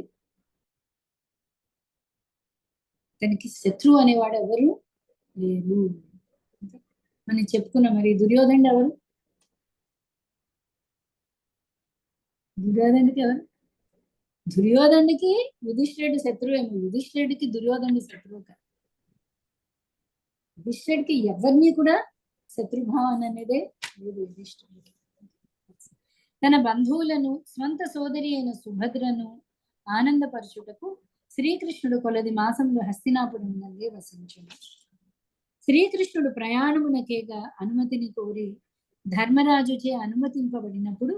తనకి శత్రువు అనేవాడు ఎవరు లేరు. మనం చెప్పుకున్నాం. మరి దుర్యోధనుడు ఎవరు? దుర్యోధనుడికి ఎవరు? దుర్యోధనుడికి యుధిష్ఠిరుడు శత్రువు ఏమో, యుధిష్ఠిరుడికి దుర్యోధనుడు శత్రువు కాదు. యుధిష్ఠిరుడికి ఎవరిని కూడా శత్రుభావన అనేదే లేదు యుధిష్ఠిరుడికి. తన బంధువులను, స్వంత సోదరి అయిన సుభద్రను, ఆనందపరచుటకు శ్రీకృష్ణుడు కొలది మాసములు హస్తినాపురం నందే వసించును. శ్రీకృష్ణుడు ప్రయాణమునకేగా అనుమతిని కోరి ధర్మరాజుచే అనుమతింపబడినప్పుడు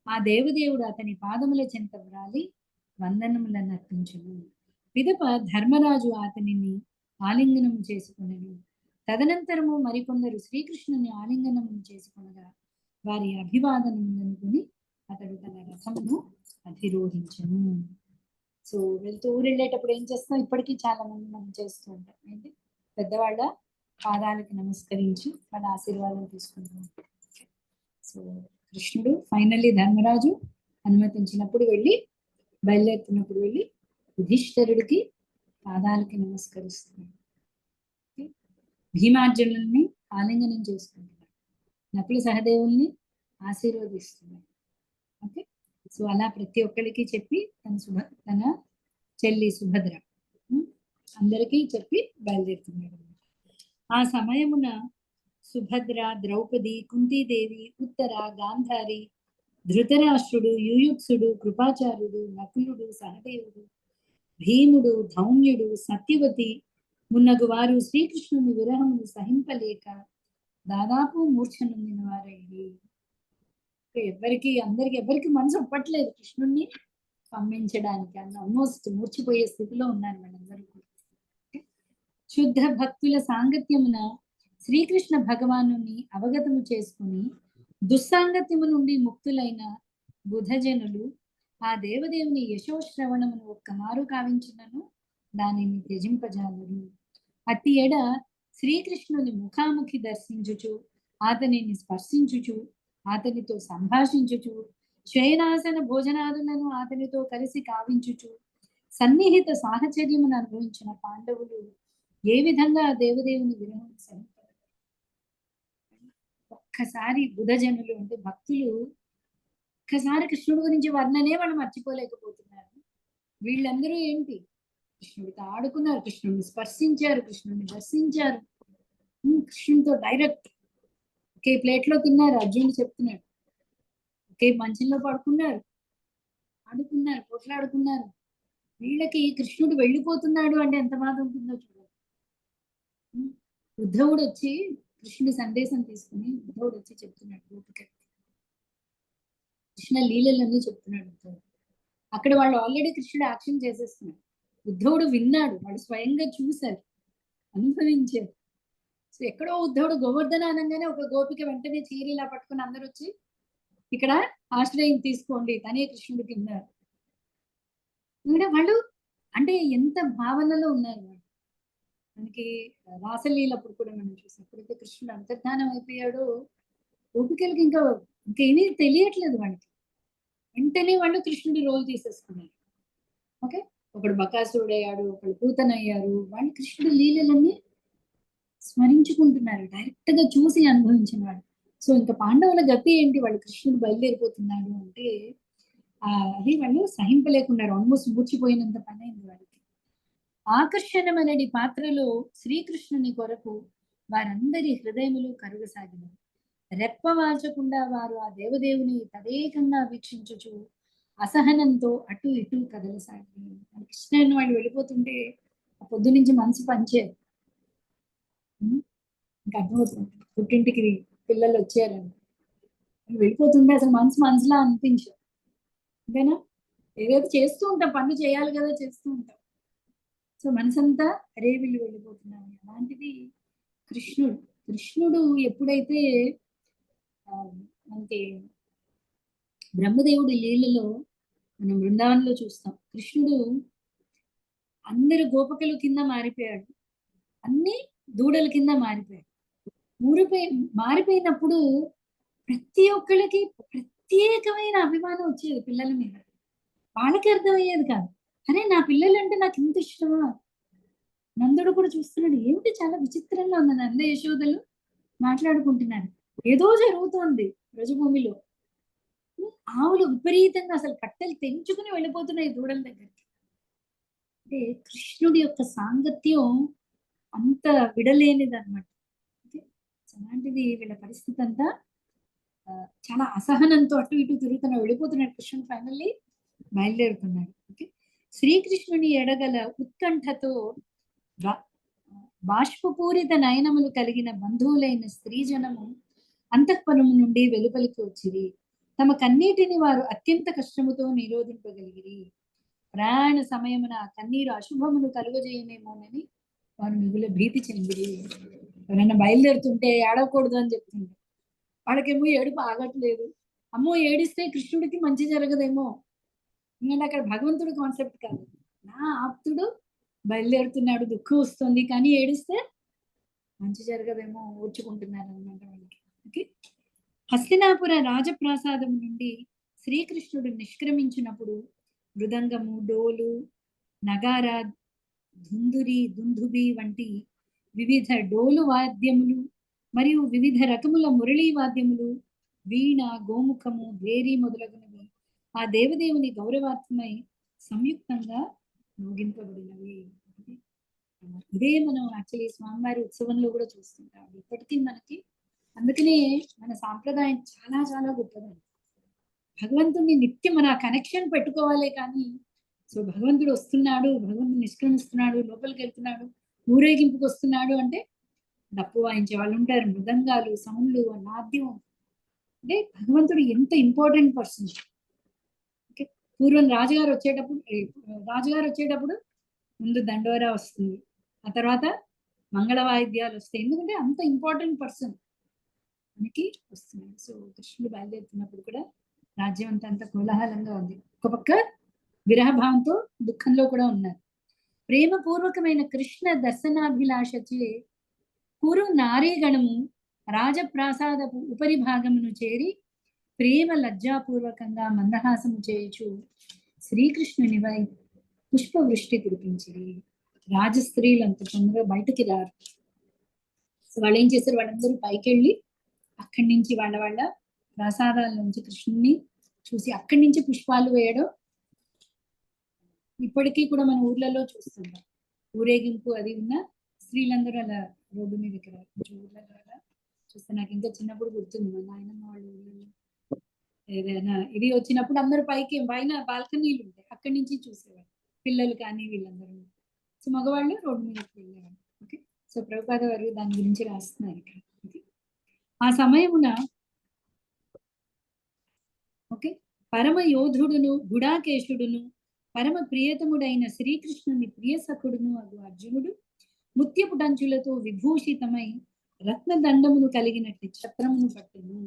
ఆ దేవదేవుడు అతని పాదముల చెంత వ్రాలి వందనములను అర్పించును. పిదప ధర్మరాజు అతనిని ఆలింగనము చేసుకునెను. తదనంతరము మరికొందరు శ్రీకృష్ణుని ఆలింగనము చేసుకొనగా వారి అభివాదనములనుకుని అతడు తన రథమును అధిరోహించను. సో వెళ్తూ ఊరు వెళ్ళేటప్పుడు ఏం చేస్తాం, ఇప్పటికీ చాలా మంది మనం చేస్తూ ఉంటాం. ఏంటి, పెద్దవాళ్ళ పాదాలకు నమస్కరించి వాళ్ళ ఆశీర్వాదం తీసుకుంటాం. సో కృష్ణుడు ఫైనల్లీ ధర్మరాజు అనుమతించినప్పుడు వెళ్ళి బయలుదేరుతున్నప్పుడు వెళ్ళి యుధిష్ఠిరుడికి పాదాలకి నమస్కరిస్తున్నాడు. భీమార్జునుల్ని ఆలింగనం చేసుకుంటున్నాడు. నకుల సహదేవుల్ని ఆశీర్వదిస్తున్నాడు. ఓకే, సో అలా ప్రతి ఒక్కరికి చెప్పి తన చెల్లి సుభద్ర అందరికీ చెప్పి బయలుదేరుతున్నాడు. ఆ సమయమున సుభద్ర, ద్రౌపది, కుంతీదేవి, ఉత్తర, గాంధారి, ధృతరాష్ట్రుడు, యుయుత్సుడు, కృపాచార్యుడు, నకులుడు, సహదేవుడు, భీముడు, ధౌమ్యుడు, సత్యవతి మున్నగు వారు శ్రీకృష్ణుని విరహమును సహింపలేక దాదాపు మూర్ఛనొందిన వారయ్యి. ఎవరికి మనసు ఒప్పట్లేదు కృష్ణుణ్ణి పంపించడానికి. ఆల్మోస్ట్ మూర్చిపోయే స్థితిలో ఉన్నారు వాళ్ళందరూ. శుద్ధ భక్తుల సాంగత్యమున శ్రీకృష్ణ భగవానుని అవగతము చేసుకుని దుస్సాంగత్యము నుండి ముక్తులైన బుధజనులు ఆ దేవదేవుని యశోశ్రవణమును ఒక్క మారు కావించినను దానిని త్యజింపజాలరు. అట్టి ఎడ శ్రీకృష్ణుని ముఖాముఖి దర్శించుచు, అతనిని స్పర్శించుచు, అతనితో సంభాషించుచు, శయనాసన భోజనాదులను అతనితో కలిసి కావించుచు సన్నిహిత సాహచర్యమును అనుభవించిన పాండవులు ఏ విధంగా దేవదేవుని విరహం సహించారు. ఒక్కసారి బుధజనులు అంటే భక్తులు ఒక్కసారి కృష్ణుడి గురించి వర్ణనే వాళ్ళు మర్చిపోలేకపోతున్నారు. వీళ్ళందరూ ఏంటి, కృష్ణుడితో ఆడుకున్నారు, కృష్ణుడిని స్పర్శించారు, కృష్ణుడిని దర్శించారు, కృష్ణుడితో డైరెక్ట్ ఒకే ప్లేట్ లో తిన్నారు. అర్జునుడు చెప్తున్నాడు, ఒకే మంచంలో పడుకున్నారు, ఆడుకున్నారు, పోట్లాడుకున్నారు. వీళ్ళకి కృష్ణుడు వెళ్ళిపోతున్నాడు అంటే ఎంత బాధ ఉంటుందో చూడాలి. ఉద్ధవుడు వచ్చి కృష్ణుడి సందేశం తీసుకుని ఉద్ధవుడు వచ్చి చెప్తున్నాడు గోపికకి, కృష్ణ లీలలన్నీ చెప్తున్నాడు ఉద్ధవుడు. అక్కడ వాళ్ళు ఆల్రెడీ కృష్ణుడు యాక్షన్ చేసేస్తున్నాడు. ఉద్ధవుడు విన్నాడు, వాడు స్వయంగా చూశారు, అనుభవించారు. సో ఎక్కడో ఉద్ధవుడు గోవర్ధన అనగానే ఒక గోపిక వెంటనే చీరిలా పట్టుకుని అందరూ వచ్చి ఇక్కడ ఆశ్రయం తీసుకోండి, తనే కృష్ణుడి కింద. వాళ్ళు అంటే ఎంత భావనలో ఉన్నారు వాళ్ళు. మనకి రాసలీలప్పుడు కూడా మనం చూసాం, ఎప్పుడైతే కృష్ణుడు అంతర్ధానం అయిపోయాడో గోపికలకి ఇంకేమీ తెలియట్లేదు వాళ్ళకి. వెంటనే వాళ్ళు కృష్ణుడి రోల్ తీసేసుకున్నారు. ఓకే, ఒకడు బకాసురుడు అయ్యాడు, ఒకడు పూతనయ్యారు. వాళ్ళు కృష్ణుడి లీలలన్నీ స్మరించుకుంటున్నారు, డైరెక్ట్ గా చూసి అనుభవించిన వాళ్ళు. సో ఇంకా పాండవుల గతి ఏంటి, వాళ్ళు కృష్ణుడు బయలుదేరిపోతున్నాడు అంటే అది వాళ్ళు సహింపలేకున్నారు. ఆల్మోస్ట్ మూర్చిపోయినంత పని అయింది వాళ్ళకి. ఆకర్షణమనడి పాత్రలో శ్రీకృష్ణుని కొరకు వారందరి హృదయములు కరుగసాగినవి. రెప్పవాల్చకుండా వారు ఆ దేవదేవుని తదేకంగా వీక్షించుచు అసహనంతో అటు ఇటు కదలసాగి. కృష్ణుని వాళ్ళు వెళ్ళిపోతుంటే ఆ పొద్దు నుంచి మనసు పంచేది. ఇంకా అర్థమవుతుంది, పుట్టింటికి పిల్లలు వచ్చారని వెళ్ళిపోతుంటే అసలు మనసులా అనిపించదు. అంతేనా, ఏదైతే చేస్తూ ఉంటాం, పనులు చేయాలి కదా, చేస్తూ ఉంటాం. సో మనసంతా అరే వీళ్ళు వెళ్ళిపోతున్నాను. అలాంటిది కృష్ణుడు ఎప్పుడైతే మనకి బ్రహ్మదేవుడి లీలలో మనం బృందావనంలో చూస్తాం, కృష్ణుడు అందరు గోపికలు కింద మారిపోయాడు, అన్ని దూడల కింద మారిపోయాడు. మారిపోయినప్పుడు ప్రతి ఒక్కళ్ళకి ప్రత్యేకమైన అభిమానం వచ్చేది పిల్లల మీద. వాళ్ళకి అర్థమయ్యేది కాదు, అరే నా పిల్లలంటే నాకు ఇంత ఇష్టమా. నందుడు కూడా చూస్తున్నాడు, ఏమిటి చాలా విచిత్రంగా ఉంది. నంద యశోదలు మాట్లాడుకుంటున్నారు, ఏదో జరుగుతోంది బ్రజభూమిలో. ఆవులు విపరీతంగా అసలు కట్టెలు తెంచుకుని వెళ్ళిపోతున్నాయి దూడల దగ్గరికి. అంటే కృష్ణుడి యొక్క సాంగత్యం అంత విడలేనిది అనమాట. అలాంటిది వీళ్ళ పరిస్థితి అంతా చాలా అసహనంతో అటు ఇటు తిరుగుతున్నా వెళ్ళిపోతున్నాడు. కృష్ణుడు ఫైనల్లీ బయలుదేరుతున్నాడు. ఓకే, శ్రీకృష్ణుని ఎడగల ఉత్కంఠతో బాష్పపూరిత నయనములు కలిగిన బంధువులైన స్త్రీజనము అంతఃపురము నుండి వెలుపలికి వచ్చిరి. తమ కన్నీటిని వారు అత్యంత కష్టముతో నిరోధింపగలిగిరి. ప్రయాణ సమయమున కన్నీరు అశుభమును కలుగజేయనేమోనని వారు మిగుల భీతి చెందిరి. ఎవరైనా బయలుదేరుతుంటే ఏడవకూడదు అని చెప్తుంటారు. వాళ్ళకేమో ఏడుపు ఆగట్లేదు. అమ్మో ఏడిస్తే కృష్ణుడికి మంచి జరగదేమో. ఎందుకంటే అక్కడ భగవంతుడి కాన్సెప్ట్ కాదు, నా ఆప్తుడు బయలుదేరుతున్నాడు, దుఃఖం వస్తుంది, కానీ ఏడిస్తే మంచి జరగదేమో, ఓర్చుకుంటున్నారు అనమాట వాళ్ళకి. ఓకే, హస్తినాపుర రాజప్రాసాదం నుండి శ్రీకృష్ణుడు నిష్క్రమించినప్పుడు మృదంగము, డోలు, నగారా, దుందుబి వంటి వివిధ డోలు వాద్యములు మరియు వివిధ రకముల మురళీ వాద్యములు, వీణ, గోముఖము, భేరి మొదలగునవి ఆ దేవదేవుని గౌరవార్థమై సంయుక్తంగా మోగింపబడినవి. ఇదే మనం యాక్చువల్లీ స్వామివారి ఉత్సవంలో కూడా చూస్తుంటాం. ఇప్పటికీ మనకి అందుకనే మన సాంప్రదాయం చాలా చాలా గొప్పదండి. భగవంతుడిని నిత్యం మన కనెక్షన్ పెట్టుకోవాలి. కానీ సో భగవంతుడు వస్తున్నాడు, భగవంతుడు నిష్క్రమిస్తున్నాడు, లోపలికి వెళ్తున్నాడు, ఊరేగింపుకి వస్తున్నాడు అంటే డప్పు వాయించే వాళ్ళు ఉంటారు, మృదంగాలు, సౌండ్లు, నాద్యం. అంటే భగవంతుడు ఎంత ఇంపార్టెంట్ పర్సన్. ఓకే, పూర్వం రాజుగారు వచ్చేటప్పుడు ముందు దండోరా వస్తుంది, ఆ తర్వాత మంగళ వాయిద్యాలు వస్తాయి. ఎందుకంటే అంత ఇంపార్టెంట్ పర్సన్ మనకి వస్తున్నాడు. సో కృష్ణుడు బయలుదేరుతున్నప్పుడు కూడా రాజ్యం అంత కోలాహలంగా ఉంది. ఒక పక్క విరహభావంతో దుఃఖంలో కూడా ఉన్నారు. ప్రేమపూర్వకమైన కృష్ణ దర్శనాభిలాషచే పూర్వ నారీగణము రాజప్రాసాదపు ఉపరి భాగమును చేరి ప్రేమ లజ్జాపూర్వకంగా మందహాసము చేయుచు శ్రీకృష్ణునిపై పుష్పవృష్టి కురిపించిరి. రాజస్త్రీలు అంత తొందరగా బయటకి రారు. సో వాళ్ళు ఏం చేశారు, వాళ్ళందరూ పైకి వెళ్ళి అక్కడి నుంచి వాళ్ళ ప్రసాదాల నుంచి కృష్ణుని చూసి అక్కడి నుంచి పుష్పాలు వేయడం ఇప్పటికీ కూడా మన ఊర్లలో చూస్తుంటాం. ఊరేగింపు అది ఉన్న స్త్రీలందరూ అలా రోడ్డు మీద ఊర్లలో అలా చూస్తే నాకు ఇంకా చిన్నప్పుడు గుర్తుంది. మా నాయనమ్మ వాళ్ళ ఊళ్ళలో ఏదైనా ఇది వచ్చినప్పుడు అందరూ పైన బాల్కనీలు ఉంటాయి, అక్కడి నుంచి చూసేవాళ్ళు పిల్లలు కానీ వీళ్ళందరూ. సో మగవాళ్ళు రోడ్డు మీదకి వెళ్ళేవాళ్ళు. ఓకే, సో ప్రభుపాద వారు దాని గురించి రాస్తున్నారు ఇక్కడ. ఆ సమయమున ఓకే పరమ యోధుడును గుడాకేశుడును పరమ ప్రియతముడైన శ్రీకృష్ణుని ప్రియ సఖుడును అగు అర్జునుడు ముత్యపు డంచులతో విభూషితమై రత్నదండమును కలిగినట్టు ఛత్రమును పట్టును.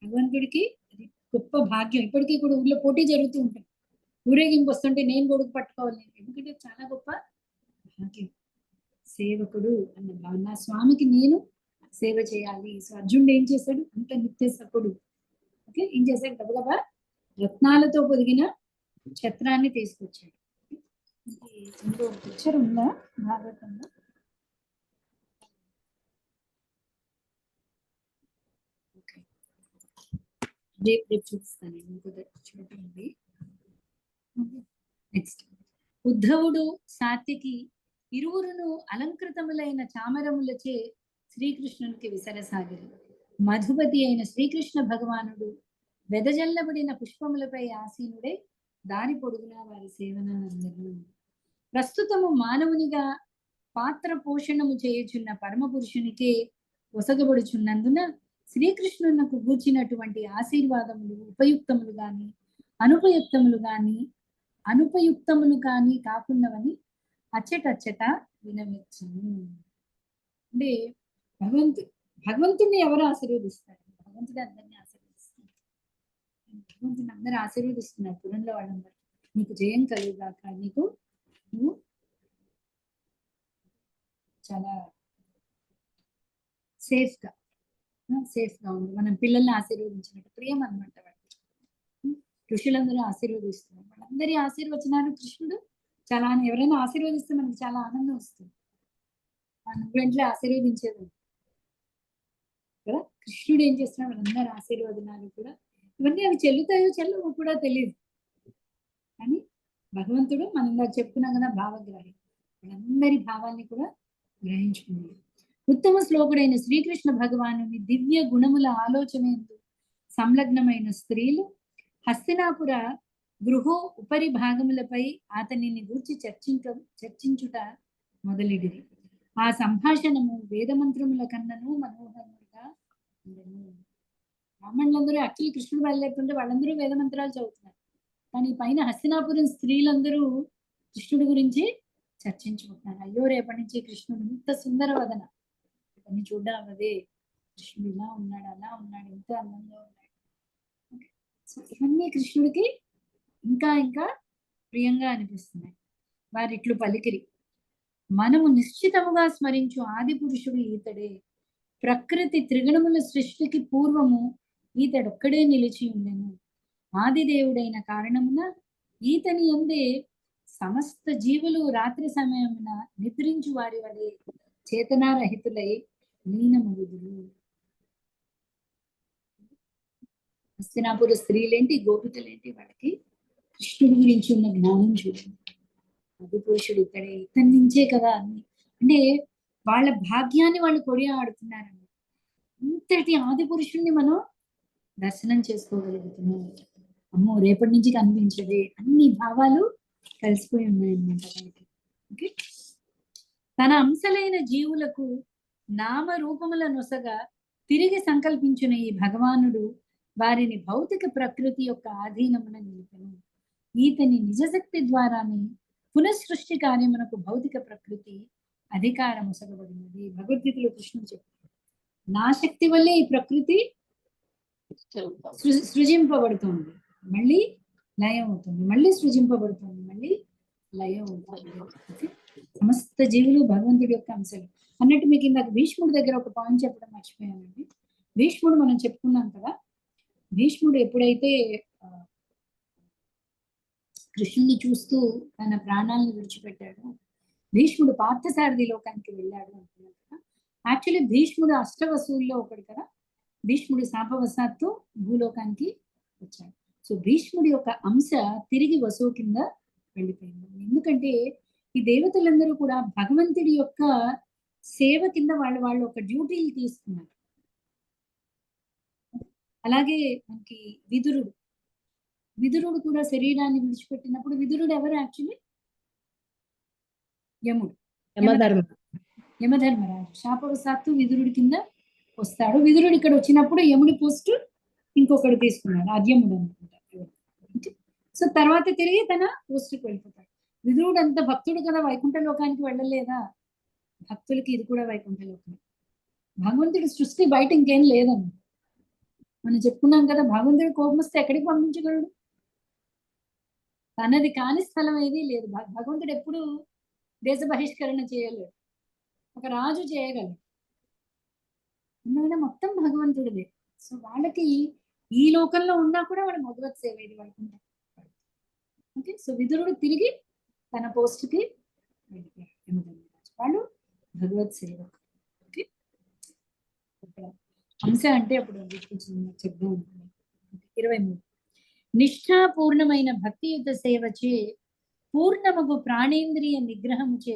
భగవంతుడికి అది గొప్ప భాగ్యం. ఇప్పటికీ కూడా ఊళ్ళో పోటీ జరుగుతూ ఉంటాయి. ఊరేగింపు వస్తుంటే నేను గొడుగు పట్టుకోవాలి, ఎందుకంటే చాలా గొప్ప భాగ్యం. సేవకుడు అన్న భావన, స్వామికి నేను సేవ చేయాలి. సో అర్జునుడు ఏం చేశాడు, అంత నిత్య సఖుడు. ఓకే, ఏం చేశాడు, గబగబా రత్నాలతో పొదిగిన ఛత్రాన్ని తీసుకొచ్చాడు. ఇంకో పిక్చర్ ఉందా భాగవతంలో? ఓకే, రేపు చూపిస్తాను. ఇంకో చోట ఉంది. నెక్స్ట్, ఉద్ధవుడు సాత్యకి ఇరువురును అలంకృతములైన చామరములచే శ్రీకృష్ణునికి విసరసాగిరి. మధుపతి అయిన శ్రీకృష్ణ భగవానుడు వెదజల్లబడిన పుష్పములపై ఆసీనుడై దారి పొడుగునా వారి సేవనందను. ప్రస్తుతము మానవునిగా పాత్ర పోషణము చేయుచున్న పరమ పురుషునికే ఒసగబడుచున్నందున శ్రీకృష్ణునకు గూర్చినటువంటి ఆశీర్వాదములు ఉపయుక్తములు గాని అనుపయుక్తములు కానీ కాకున్నవని అచ్చటచ్చట వినవచ్చును. అంటే భగవంతుడిని ఎవరు ఆశీర్వదిస్తారు? భగవంతుడు అందరినీ ఆశీర్వదిస్తారు. భగవంతుని అందరూ ఆశీర్వదిస్తున్నారు. పురంలో వాళ్ళందరూ నీకు జయం కలుగుగాక, నువ్వు చాలా సేఫ్ గా ఉంది. మనం పిల్లల్ని ఆశీర్వదించినట్టు ప్రేమ అనమాట. వాళ్ళు ఋషులందరూ ఆశీర్వదిస్తున్నారు. వాళ్ళందరి ఆశీర్వచనాలు కృష్ణుడు చాలా, ఎవరైనా ఆశీర్వదిస్తే మనకి చాలా ఆనందం వస్తుంది. మనం వెంటనే ఆశీర్వదించేది కదా. కృష్ణుడు ఏం చేస్తున్నాడు, వాళ్ళందరి ఆశీర్వదనాలు కూడా ఇవన్నీ అవి చెల్లుతాయో చెల్లవో కూడా తెలియదు. కానీ భగవంతుడు మనం ఇలా చెప్పుకున్నాం కదా, భావగ్రాహి, వాళ్ళందరి భావాల్ని కూడా గ్రహించుకున్నాడు. ఉత్తమ శ్లోకుడైన శ్రీకృష్ణ భగవానుని దివ్య గుణముల ఆలోచన సంలగ్నమైన స్త్రీలు హస్తినాపుర గృహ ఉపరి భాగములపై అతనిని గూర్చి చర్చించుట మొదలెడిరి. ఆ సంభాషణము వేదమంత్రముల కన్నను మనోహరముగా ఉండెను. బ్రాహ్మణులందరూ యాక్చువల్లీ కృష్ణుడు బయలుదేరుతుంటే వాళ్ళందరూ వేద మంత్రాలు చదువుతున్నారు. కానీ పైన హస్తినాపురం స్త్రీలందరూ కృష్ణుడి గురించి చర్చించుకుంటున్నారు. అయ్యో రేపటి నుంచి కృష్ణుడు ఇంత సుందర వదన, ఇవన్నీ చూడడం అదే, కృష్ణుడు ఇలా ఉన్నాడు, అలా ఉన్నాడు, ఇంత అందంగా ఉన్నాడు. సో ఇవన్నీ కృష్ణుడికి ఇంకా ఇంకా ప్రియంగా అనిపిస్తున్నాయి. వారిట్లు పలికిరి, మనము నిశ్చితముగా స్మరించు ఆది పురుషుడు ఈతడే. ప్రకృతి త్రిగుణముల సృష్టికి పూర్వము ఈతడొక్కడే నిలిచి ఉండెను. ఆదిదేవుడైన కారణమున ఈతని యందే సమస్త జీవులు రాత్రి సమయమున నిద్రించు వారి వలె చేతనారహితులై లీనమగుదురు. హస్తినాపుర స్త్రీలేంటి, గోపికలేంటి, వాళ్ళకి కృష్ణుడి గురించి ఉన్న జ్ఞానం చూడండి. ఆది పురుషుడు ఇతడే, ఇతని నుంచే కదా అన్ని, అంటే వాళ్ళ భాగ్యాన్ని వాళ్ళు కొనియాడుతున్నారండి. ఇంతటి ఆది పురుషుణ్ణి మనం దర్శనం చేసుకోగలుగుతున్నాం. అమ్మో రేపటి నుంచి కనిపించదే, అన్ని భావాలు కలిసిపోయి ఉన్నాయన్నమాట వాళ్ళకి. ఓకే, తన అంశలైన జీవులకు నామ రూపముల నొసగా తిరిగి సంకల్పించిన ఈ భగవానుడు వారిని భౌతిక ప్రకృతి యొక్క ఆధీనమున నిలిపెను. ఈతని నిజశక్తి ద్వారానే పునఃసృష్టి కార్యమునకు భౌతిక ప్రకృతి అధికారం ఒసగబడినది. భగవద్గీతలో కృష్ణుడు చెప్తాడు, నా శక్తి వల్లే ఈ ప్రకృతి సృజింపబడుతుంది, మళ్ళీ లయం అవుతుంది, మళ్ళీ సృజింపబడుతుంది, మళ్ళీ లయం అవుతుంది. ఓకే, సమస్త జీవులు భగవంతుడి యొక్క అంశాలు అన్నట్టు. మీకు ఇందాక భీష్ముడి దగ్గర ఒక పాయింట్ చెప్పడం మర్చిపోయానండి. భీష్ముడు మనం చెప్పుకున్నాం కదా, భీష్ముడు ఎప్పుడైతే కృష్ణుని చూస్తూ తన ప్రాణాలను విడిచిపెట్టాడు, భీష్ముడు పార్థసారథి లోకానికి వెళ్ళాడు అంటున్నాడు కదా. యాక్చువల్లీ భీష్ముడు అష్టవసువుల్లో ఒకడు కదా. భీష్ముడి శాపవశాత్తు భూలోకానికి వచ్చాడు. సో భీష్ముడి యొక్క అంశ తిరిగి వసువు కింద వెళ్ళిపోయింది. ఎందుకంటే ఈ దేవతలందరూ కూడా భగవంతుడి యొక్క సేవ కింద వాళ్ళు ఒక డ్యూటీలు తీసుకున్నారు. అలాగే మనకి విదురుడు కూడా శరీరాన్ని విడిచిపెట్టినప్పుడు, విదురుడు ఎవరు యాక్చువల్లీ? యమధర్మరాజు శాపవశాత్తు విదురుడి కింద వస్తాడు. విదురుడు ఇక్కడ వచ్చినప్పుడు యముడి పోస్ట్ ఇంకొకడు తీసుకున్నాడు, అద్యముడు అనుకుంటారు. సో తర్వాత తిరిగి తన పోస్ట్కి వెళ్ళిపోతాడు. విదురుడు అంత భక్తుడు కదా, వైకుంఠ లోకానికి వెళ్ళలేదా? భక్తులకి ఇది కూడా వైకుంఠ లోకం. భగవంతుడి సృష్టి బయట ఇంకేం లేదండి. మనం చెప్పుకున్నాం కదా, భగవంతుడి కోపం వస్తే ఎక్కడికి పంపించగలడు? తనది కాని స్థలం ఏది లేదు. భగవంతుడు ఎప్పుడు దేశ బహిష్కరణ చేయలేడు. ఒక రాజు చేయగలడు, ఎందుకంటే మొత్తం భగవంతుడిదే. సో వాళ్ళకి ఈ లోకంలో ఉన్నా కూడా వాడు భగవత్ సేవ ఇది వైకుంఠం. ఓకే, సో విదురుడు తిరిగి తన పోస్ట్కి వెళ్ళిపోయాడు. వాళ్ళు భగవత్ సేవ. ఓకే, అంశ అంటే అప్పుడు చెప్దాం. 23 నిష్ఠాపూర్ణమైన భక్తియుత సేవచే పూర్ణమగు ప్రాణేంద్రియ నిగ్రహముచే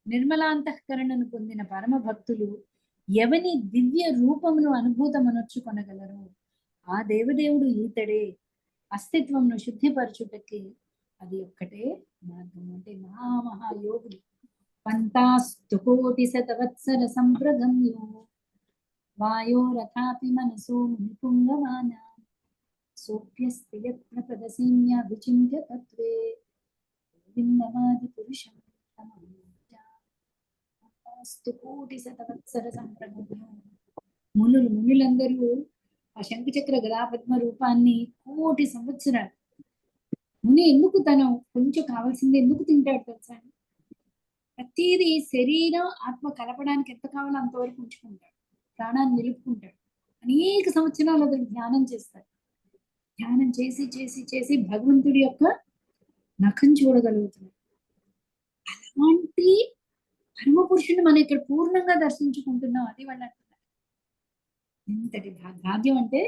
నిర్మలాంతఃకరణను పొందిన పరమ భక్తులు ఎవని దివ్య రూపమును అనుభూతమనొచ్చుకొనగలరు. ఆ దేవదేవుడు ఈతడే. అస్తిత్వంను శుద్ధిపరచుటకి అది ఒక్కటే మార్గం. అంటే మహామహాయోగులు పంతాస్తు కోటి శతవత్సర సంప్రగమ్యో వాయోరథాపి మనసో మునిపుంగమాన సోప్యస్తి యత్ర ప్రదసీమ్య విచింత్య తత్వే గోవిందమాది పురుషం కోటి శతవత్సర సంప్రగమ్యో. మునులందరూ ఆ శంఖచక్ర గదాపద్మ రూపాన్ని కోటి సంవత్సరాలు, ముని ఎందుకు తను కొంచెం కావాల్సింది ఎందుకు తింటాడు తెలుసా? ప్రతిదీ శరీరం ఆత్మ కలపడానికి ఎంత కావాలో అంతవరకు ఉంచుకుంటాడు, ప్రాణాన్ని నిలుపుకుంటాడు. అనేక సంవత్సరాలు అతను ధ్యానం చేస్తాడు. ధ్యానం చేసి చేసి చేసి భగవంతుడి యొక్క నఖం చూడగలుగుతున్నాడు. అలాంటి పరమ పురుషుని మనం ఇక్కడ పూర్ణంగా దర్శించుకుంటున్నాం. అది వాళ్ళు అంటున్నారు. ఎంతటి భాగ్యం అంటే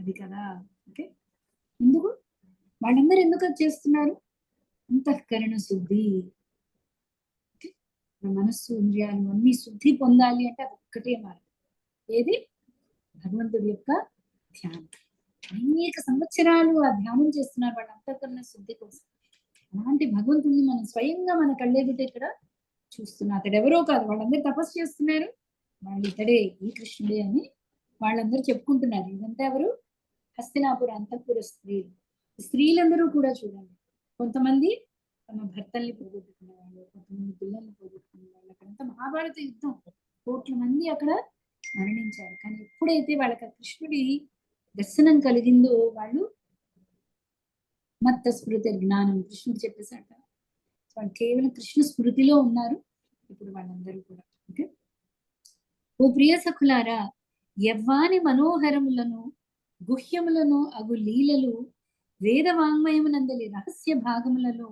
అది కదా. ఓకే, ఎందుకు వాళ్ళందరూ ఎందుకు అది చేస్తున్నారు? అంతఃకరణ శుద్ధి. మనస్సు ఇంద్రియాలు అన్ని శుద్ధి పొందాలి అంటే అది ఒక్కటే మార్గం. ఏది? భగవంతుడి యొక్క ధ్యానం. అనేక సంవత్సరాలు ఆ ధ్యానం చేస్తున్నారు వాళ్ళ అంతఃకరణ శుద్ధి కోసం. అలాంటి భగవంతుడిని మనం స్వయంగా మన కళ్ళెదుట ఇక్కడ చూస్తున్నాం. అతడు ఎవరో కాదు, వాళ్ళందరూ తపస్సు చేస్తున్నారు, వాళ్ళు ఇతడే, ఈ కృష్ణుడే అని వాళ్ళందరూ చెప్పుకుంటున్నారు. ఇదంతా ఎవరు? హస్తినాపుర అంతఃపుర స్త్రీలు. స్త్రీలందరూ కూడా చూడండి, కొంతమంది తమ భర్తల్ని పోగొట్టుకునే వాళ్ళు, కొంతమంది పిల్లల్ని పోగొట్టుకునే వాళ్ళు. అక్కడంతా మహాభారత యుద్ధం, కోట్ల మంది అక్కడ మరణించారు. కానీ ఎప్పుడైతే వాళ్ళకి ఆ కృష్ణుడి దర్శనం కలిగిందో వాళ్ళు మత్త స్మృతి జ్ఞానం, కృష్ణుడు చెప్పేశాట, వాళ్ళు కేవలం కృష్ణ స్మృతిలో ఉన్నారు ఇప్పుడు వాళ్ళందరూ కూడా. ఓకే, ఓ ప్రియ సఖులారా, యవ్వాని మనోహరములను గుహ్యములను అగు లీలలు వేద వాంగ్మయమునందలి రహస్య భాగములలో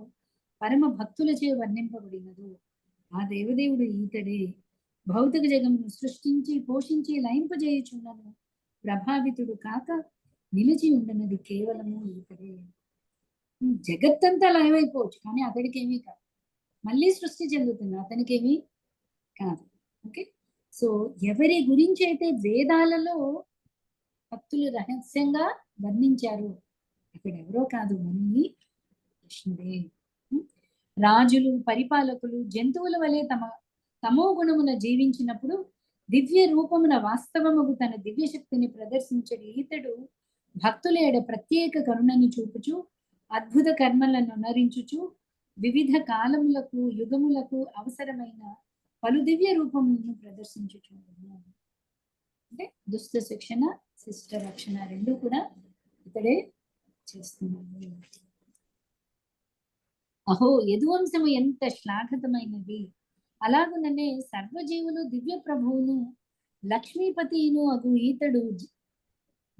పరమ భక్తులచే వర్ణింపబడినదు. ఆ దేవదేవుడు ఈతడే. భౌతిక జగమును సృష్టించి పోషించి లయింపజేయుచున్నను ప్రభావితుడు కాక నిలిచి ఉండనది కేవలము ఈతడే. జగత్తంతా లయమైపోవచ్చు, కానీ అతడికి ఏమీ కాదు. మళ్ళీ సృష్టి చెందుతుంది, అతనికి ఏమీ కాదు. ఓకే, సో ఎవరి గురించి అయితే వేదాలలో భక్తులు రహస్యంగా వర్ణించారు, అక్కడ ఎవరో కాదు, మళ్ళీ కృష్ణుడే. రాజులు, పరిపాలకులు జంతువుల వలె తమో గుణమున జీవించినప్పుడు దివ్య రూపమున వాస్తవముగు తన దివ్య శక్తిని ప్రదర్శించడు ఈతడు భక్తుల ఎడ ప్రత్యేక కరుణని చూపుచు అద్భుత కర్మలను నరించుచు వివిధ కాలములకు యుగములకు అవసరమైన పలు దివ్య రూపములను ప్రదర్శించుచున్నాడు. అంటే దుష్ట శిక్షణ, శిష్ట రక్షణ రెండు కూడా ఇతడే చేస్తున్నాడు. అహో యదువంశము ఎంత శ్లాఘితమైనది, అలాగుననే సర్వజీవులు దివ్య ప్రభువును లక్ష్మీపతిను అగు ఈతడు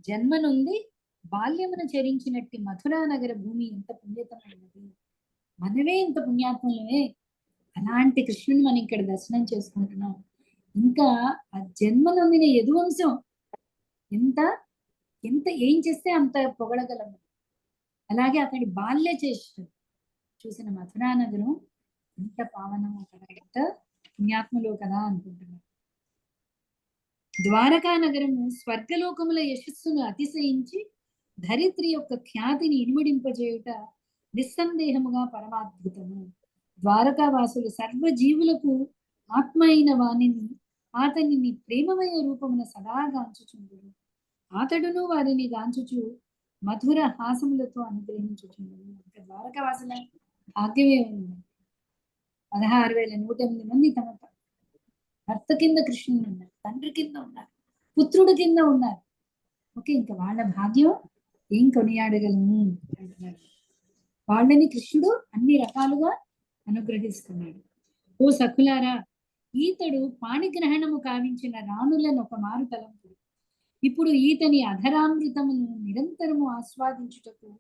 జన్మనుంది బాల్యమును చరించినట్టి మథురా నగర భూమి ఎంత పుణ్యతమైనది. మనమే ఇంత పుణ్యాత్మలే, అలాంటి కృష్ణుని మనం ఇక్కడ దర్శనం చేసుకుంటున్నాం. ఇంకా ఆ జన్మనొందిన యదువంశం ఎంత ఎంత ఏం చేస్తే అంత పొగడగలము. అలాగే అతడి బాల్య చేష్టం చూసిన మథురా నగరం ఎంత పావనం, అక్కడ ఎంత పుణ్యాత్మలో కదా అనుకుంటున్నాం. ద్వారకా నగరము స్వర్గలోకముల యశస్సును అతిశయించి ధరిత్రి యొక్క ఖ్యాతిని ఇనుమడింపజేయుట నిస్సందేహముగా పరమాద్భుతము. ద్వారకావాసులు సర్వజీవులకు ఆత్మ అయిన వాణిని అతనిని ప్రేమమయ రూపమున సదా గాంచుచుండును. అతడును వారిని గాంచుచు మధుర హాసములతో అనుగ్రహించుచుండును. ఇంకా ద్వారకావాసుల భాగ్యమే ఉంది. 16,108 మంది తమ భర్త కింద కృష్ణుని ఉన్నారు, తండ్రి కింద ఉన్నారు, పుత్రుడు కింద ఉన్నారు. ఓకే, ఇంకా వాళ్ళ భాగ్యం ఏం కొనియాడగలము అంటున్నారు. వాళ్ళని కృష్ణుడు అన్ని రకాలుగా అనుగ్రహిస్తున్నాడు. ఓ సఖులారా, ఈతడు పాణిగ్రహణము కావించిన రాణులను ఒక మారు తలంపుడు. ఇప్పుడు ఈతని అధరామృతమును నిరంతరము ఆస్వాదించుటకు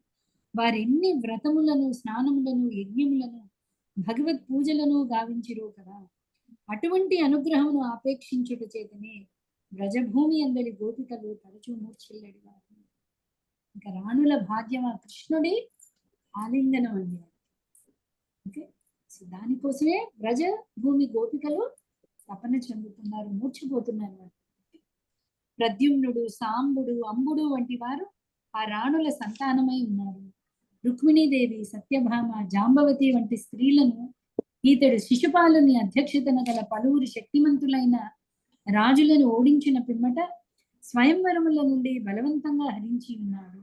వారెన్ని వ్రతములను, స్నానములను, యజ్ఞములను, భగవత్ పూజలను గావించిరో కదా. అటువంటి అనుగ్రహమును ఆపేక్షించుట చేతనే బ్రజభూమి అందరి గోపికలు తరచూ మూర్ఛిల్లడి వారు. ఇంకా రాణుల భాగ్యం ఆ కృష్ణుడి ఆలింగనం అండి. ఓకే, సో దానికోసమే బ్రజ భూమి గోపికలు తపన చెందుతున్నారు, మూర్చిపోతున్నారు. ప్రద్యుమ్నుడు, సాంబుడు, అంబుడు వంటి వారు ఆ రాణుల సంతానమై ఉన్నారు. రుక్మిణీదేవి, సత్యభామ, జాంబవతి వంటి స్త్రీలను ఈతడు శిశుపాలుని అధ్యక్షతన గల పలువురు శక్తిమంతులైన రాజులను ఓడించిన పిమ్మట స్వయంవరముల నుండి బలవంతంగా హరించి ఉన్నాడు.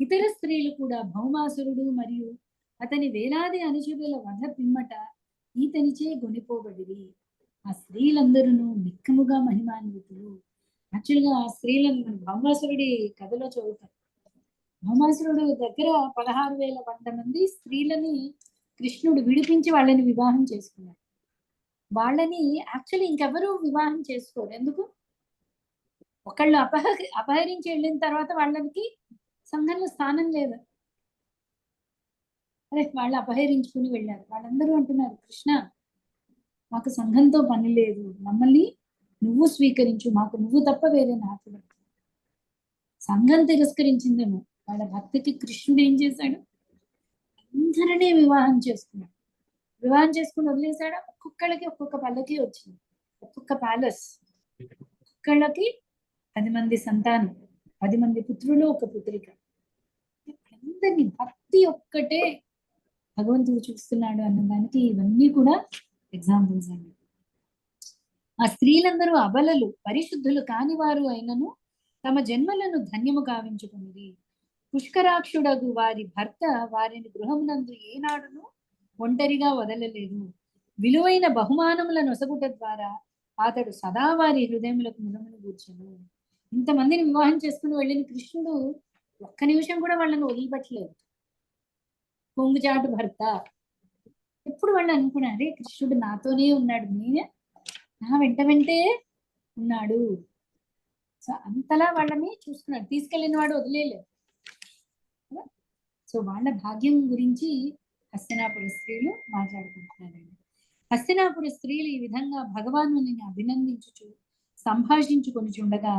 ఇతర స్త్రీలు కూడా భౌమాసురుడు మరియు అతని వేలాది అనుచరుల వధ పిమ్మట ఈతనిచే గొనిపోబడిరి. ఆ స్త్రీలందరూ నిక్కముగా మహిమాన్వితులు. యాక్చువల్గా ఆ స్త్రీలను మన భౌమాసురుడి కథలో చదువుతారు. భౌమాసురుడు దగ్గర 16,100 మంది స్త్రీలని కృష్ణుడు విడిపించి వాళ్ళని వివాహం చేసుకున్నాడు. వాళ్ళని యాక్చువల్లీ ఇంకెవరు వివాహం చేసుకోరు. ఎందుకు? ఒకళ్ళు అపహరించి వెళ్ళిన తర్వాత వాళ్ళకి సంఘంలో స్థానం లేదు. అరే, వాళ్ళు అపహరించుకుని వెళ్ళారు. వాళ్ళందరూ అంటున్నారు, కృష్ణ మాకు సంఘంతో పని లేదు, మమ్మల్ని నువ్వు స్వీకరించు, మాకు నువ్వు తప్ప వేరే నాకు. సంఘం తిరస్కరించిందేమో. వాళ్ళ భక్తికి కృష్ణుడు ఏం చేశాడు? అందరినీ వివాహం చేసుకున్నాడు. వివాహం చేసుకుని వదిలేశాడా? ఒక్కొక్కళ్ళకి ఒక్కొక్క పల్లకి వచ్చింది, ఒక్కొక్క ప్యాలెస్, ఒక్కొక్కళ్ళకి 10 మంది సంతానం. 10 మంది పుత్రులు, ఒక పుత్రిక. అందరినీ భక్తి ఒక్కటే భగవంతుడు చూస్తున్నాడు అన్నదానికి ఇవన్నీ కూడా ఎగ్జాంపుల్స్ అండి. ఆ స్త్రీలందరూ అబలలు, పరిశుద్ధులు కానివారు అయినను తమ జన్మలను ధన్యము గావించుకున్నది. పుష్కరాక్షుడగు వారి భర్త వారిని గృహమునందు ఏనాడును ఒంటరిగా వదలలేదు. విలువైన బహుమానముల నొసగుట ద్వారా అతడు సదా వారి హృదయములకు ముదమును కూర్చను. ఇంతమందిని వివాహం చేసుకుని వెళ్ళిన కృష్ణుడు ఒక్క నిమిషం కూడా వాళ్ళని వదిలిపెట్టలేదు. కొంగుచాటు భర్త. ఎప్పుడు వాళ్ళు అనుకున్నారే కృష్ణుడు నాతోనే ఉన్నాడు, నేనే నా వెంటే ఉన్నాడు. సో అంతలా వాళ్ళని చూసుకున్నాడు. తీసుకెళ్ళిన వాడు వదిలేలేదు. సో వాళ్ళ భాగ్యం గురించి హస్తినాపుర స్త్రీలు మాట్లాడుకుంటున్నారండి. హస్తినాపుర స్త్రీలు ఈ విధంగా భగవానుని అభినందించుచు సంభాషించుకొని చుండగా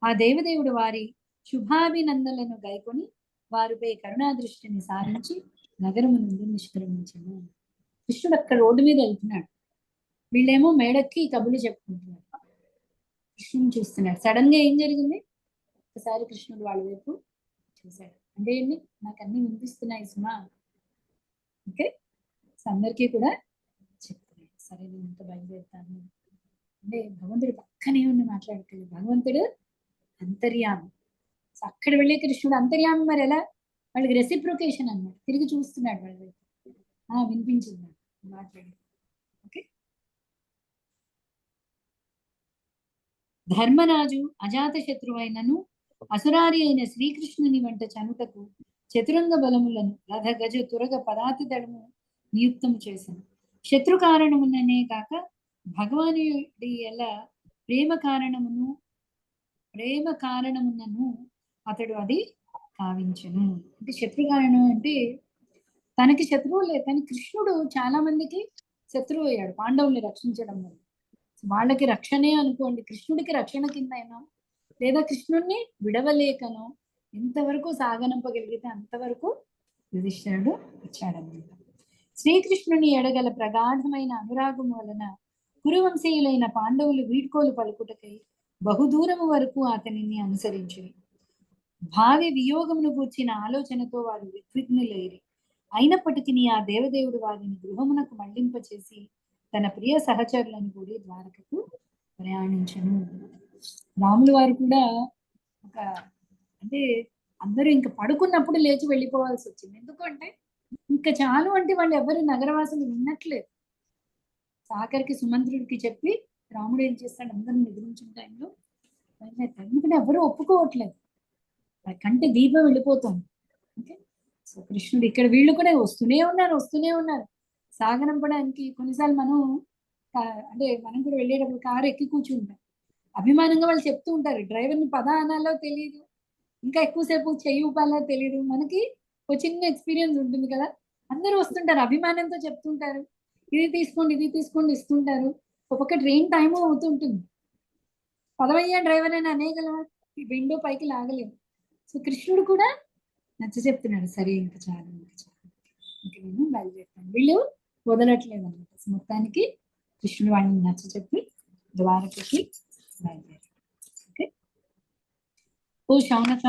ఆ దేవదేవుడు వారి శుభాభినందనలను గైకొని వారిపై కరుణాదృష్టిని సారించి నగరము నుండి నిష్క్రమించాను. కృష్ణుడు అక్కడ రోడ్డు మీద వెళ్తున్నాడు, వీళ్ళేమో మేడక్కి కబుర్లు చెప్పుకుంటున్నారు. కృష్ణుని చూస్తున్నాడు. సడన్ గా ఏం జరిగింది? ఒకసారి కృష్ణుడు వాళ్ళ వైపు చూశాడు. అంటే ఏంటి, నాకు అన్ని వినిపిస్తున్నాయి సుమా. ఓకే, అందరికీ కూడా చెప్తున్నాడు. సరే నేను ఇంకా బయలుదేరుతాను అంటే భగవంతుడు పక్కనే ఉండి మాట్లాడుతుంది. భగవంతుడు అంతర్యామి. సో అక్కడ వెళ్ళే కృష్ణుడు అంతర్యామి. మరి ఎలా? వాళ్ళకి రెసిప్రొకేషన్ అన్నమాట. తిరిగి చూస్తున్నాడు వాళ్ళ వైపు. వినిపించింది మాట్లాడి. ఓకే, ధర్మరాజు అజాత శత్రువైనను అసురారి అయిన శ్రీకృష్ణుని వెంట చనుటకు చతురంగ బలములను రథ గజ తురగ పదాతి దళము నియుక్తము చేశాను. శత్రు కారణముననే కాక భగవానుడి ఎలా ప్రేమ కారణమునను అతడు అది కావించను. అంటే శత్రు కారణం అంటే తనకి శత్రువు లేదు, కానీ కృష్ణుడు చాలా మందికి శత్రువు అయ్యాడు పాండవుల్ని రక్షించడం వల్ల. వాళ్ళకి రక్షణే అనుకోండి, కృష్ణుడికి రక్షణ కిందైనా లేదా కృష్ణుడిని విడవలేకనో ఎంతవరకు సాగనంపగలిగితే అంతవరకు యుధిష్ఠిరుడు ఇచ్చాడన్నమాట. శ్రీకృష్ణుని ఎడగల ప్రగాఢమైన అనురాగం వలన కురువంశీయులైన పాండవులు వీడ్కోలు పలుకుటకై బహుదూరము వరకు అతనిని అనుసరించి భావి వియోగమును గూర్చిన ఆలోచనతో వారు విఘ్నులైరి. అయినప్పటికీ ఆ దేవదేవుడు వారిని గృహమునకు మళ్లింపచేసి తన ప్రియ సహచరులను కూడి ద్వారకకు ప్రయాణించను. రాములు వారు కూడా ఒక అంటే అందరూ ఇంకా పడుకున్నప్పుడు లేచి వెళ్ళిపోవాల్సి వచ్చింది. ఎందుకంటే ఇంకా చాలు అంటే వాళ్ళు ఎవరు నగరవాసులు విన్నట్లేదు. ఆఖరికి సుమంత్రుడికి చెప్పి రాముడు ఏం చేస్తాడు, అందరూ నిద్రించిన టైంలో ఎందుకంటే ఎవరు ఒప్పుకోవట్లేదు, కంటే దీపం వెళ్ళిపోతుంది. ఓకే, సో కృష్ణుడు ఇక్కడ వీళ్ళు కూడా వస్తూనే ఉన్నారు సాగనంపడానికి. కొన్నిసార్లు మనం అంటే మనం కూడా వెళ్ళేటప్పుడు కారు ఎక్కి కూర్చుంటాం, అభిమానంగా వాళ్ళు చెప్తూ ఉంటారు, డ్రైవర్ని పద అనాలో తెలియదు, ఇంకా ఎక్కువసేపు చెయ్యి ఊపాలో తెలియదు. మనకి ఒక చిన్న ఎక్స్పీరియన్స్ ఉంటుంది కదా, అందరూ వస్తుంటారు అభిమానంతో చెప్తుంటారు, ఇది తీసుకోండి ఇస్తుంటారు. ఒక్కొక్క ట్రైన్ టైము అవుతుంటుంది, పదవయ్యా డ్రైవర్ అని అనేగలవా, విండో పైకి లాగలేము. సో కృష్ణుడు కూడా నచ్చ చెప్తున్నాడు, సరే ఇంకా చాలు ఇంకా నేను బయలుదేరుతాను. వీళ్ళు వదలట్లేదు అనమాట. మొత్తానికి కృష్ణుడు వాడిని నచ్చ చెప్పి ద్వారకకి బయలుదేరాడు. ఓకే, ఓ శౌనక,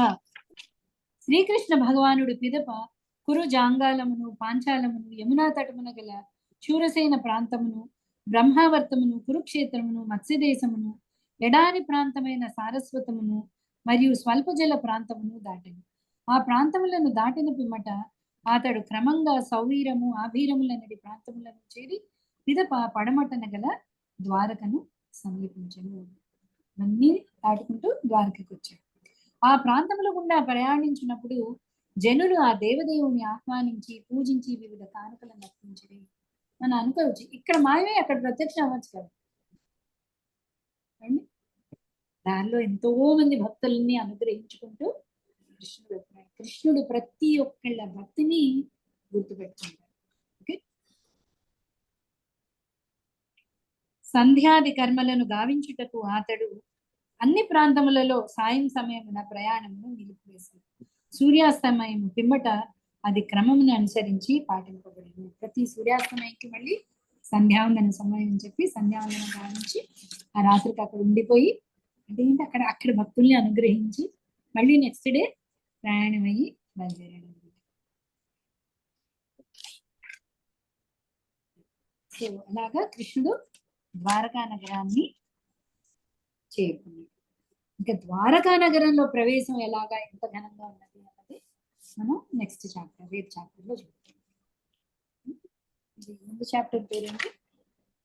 శ్రీకృష్ణ భగవానుడు పిదప కురు జాంగాలమును పాంచాలమును యమునా తటమున గల శూరసేన ప్రాంతమును బ్రహ్మావర్తమును కురుక్షేత్రమును మత్స్యదేశమును ఎడారి ప్రాంతమైన సారస్వతమును మరియు స్వల్ప జల ప్రాంతమును దాటను. ఆ ప్రాంతములను దాటిన పిమ్మట అతడు క్రమంగా సౌవీరము ఆభీరములనడి ప్రాంతములను చేరి పిదప పడమటన గల ద్వారకను సమీపించను. అన్నీ దాటుకుంటూ ద్వారకకు వచ్చాడు. ఆ ప్రాంతముల గుండా ప్రయాణించినప్పుడు జనులు ఆ దేవదేవుని ఆహ్వానించి పూజించి వివిధ కానుకలను అర్పించి మనం అనుకోవచ్చు ఇక్కడ మాయమే అక్కడ ప్రత్యక్షం అవ్వచ్చు కదా. దానిలో ఎంతో మంది భక్తుల్ని అనుగ్రహించుకుంటూ కృష్ణుడు ప్రతి ఒక్కళ్ళ భక్తిని గుర్తుపెట్టుకుంటాడు. ఓకే, సంధ్యాది కర్మలను గావించుటకు అతడు అన్ని ప్రాంతములలో సాయం సమయమున ప్రయాణమును నిలిపివేశాడు. సూర్యాస్తమయం పిమ్మట అది క్రమమును అనుసరించి పాటింపబడింది. ప్రతి సూర్యాస్తమయంకి మళ్ళీ సంధ్యావందన సమయం అని చెప్పి సంధ్యావందనం గావించి ఆ రాత్రికి అక్కడ ఉండిపోయి అంటే అక్కడ భక్తుల్ని అనుగ్రహించి మళ్ళీ నెక్స్ట్ డే ప్రయాణం అయ్యి బయలుదేరాడు. సో అలాగా కృష్ణుడు ద్వారకా నగరాన్ని చేరుకున్నాడు. ఇంకా ద్వారకా నగరంలో ప్రవేశం ఎలాగా ఎంత ఘనంగా ఉన్నది అన్నది మనం నెక్స్ట్ చాప్టర్, రేపు చాప్టర్ లో చూద్దాం. ముందు చాప్టర్ పేరేంటి?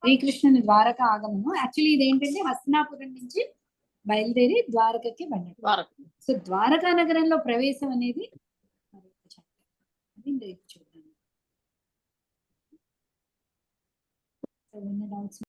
శ్రీకృష్ణుని ద్వారకా ఆగమనం. యాక్చువల్లీ ఇదేంటంటే హస్తినాపురం నుంచి బయలుదేరి ద్వారకకి వెళ్ళడం. సో ద్వారకా నగరంలో ప్రవేశం అనేది మరొక చాప్టర్, అది రేపు చూద్దాం. So doubts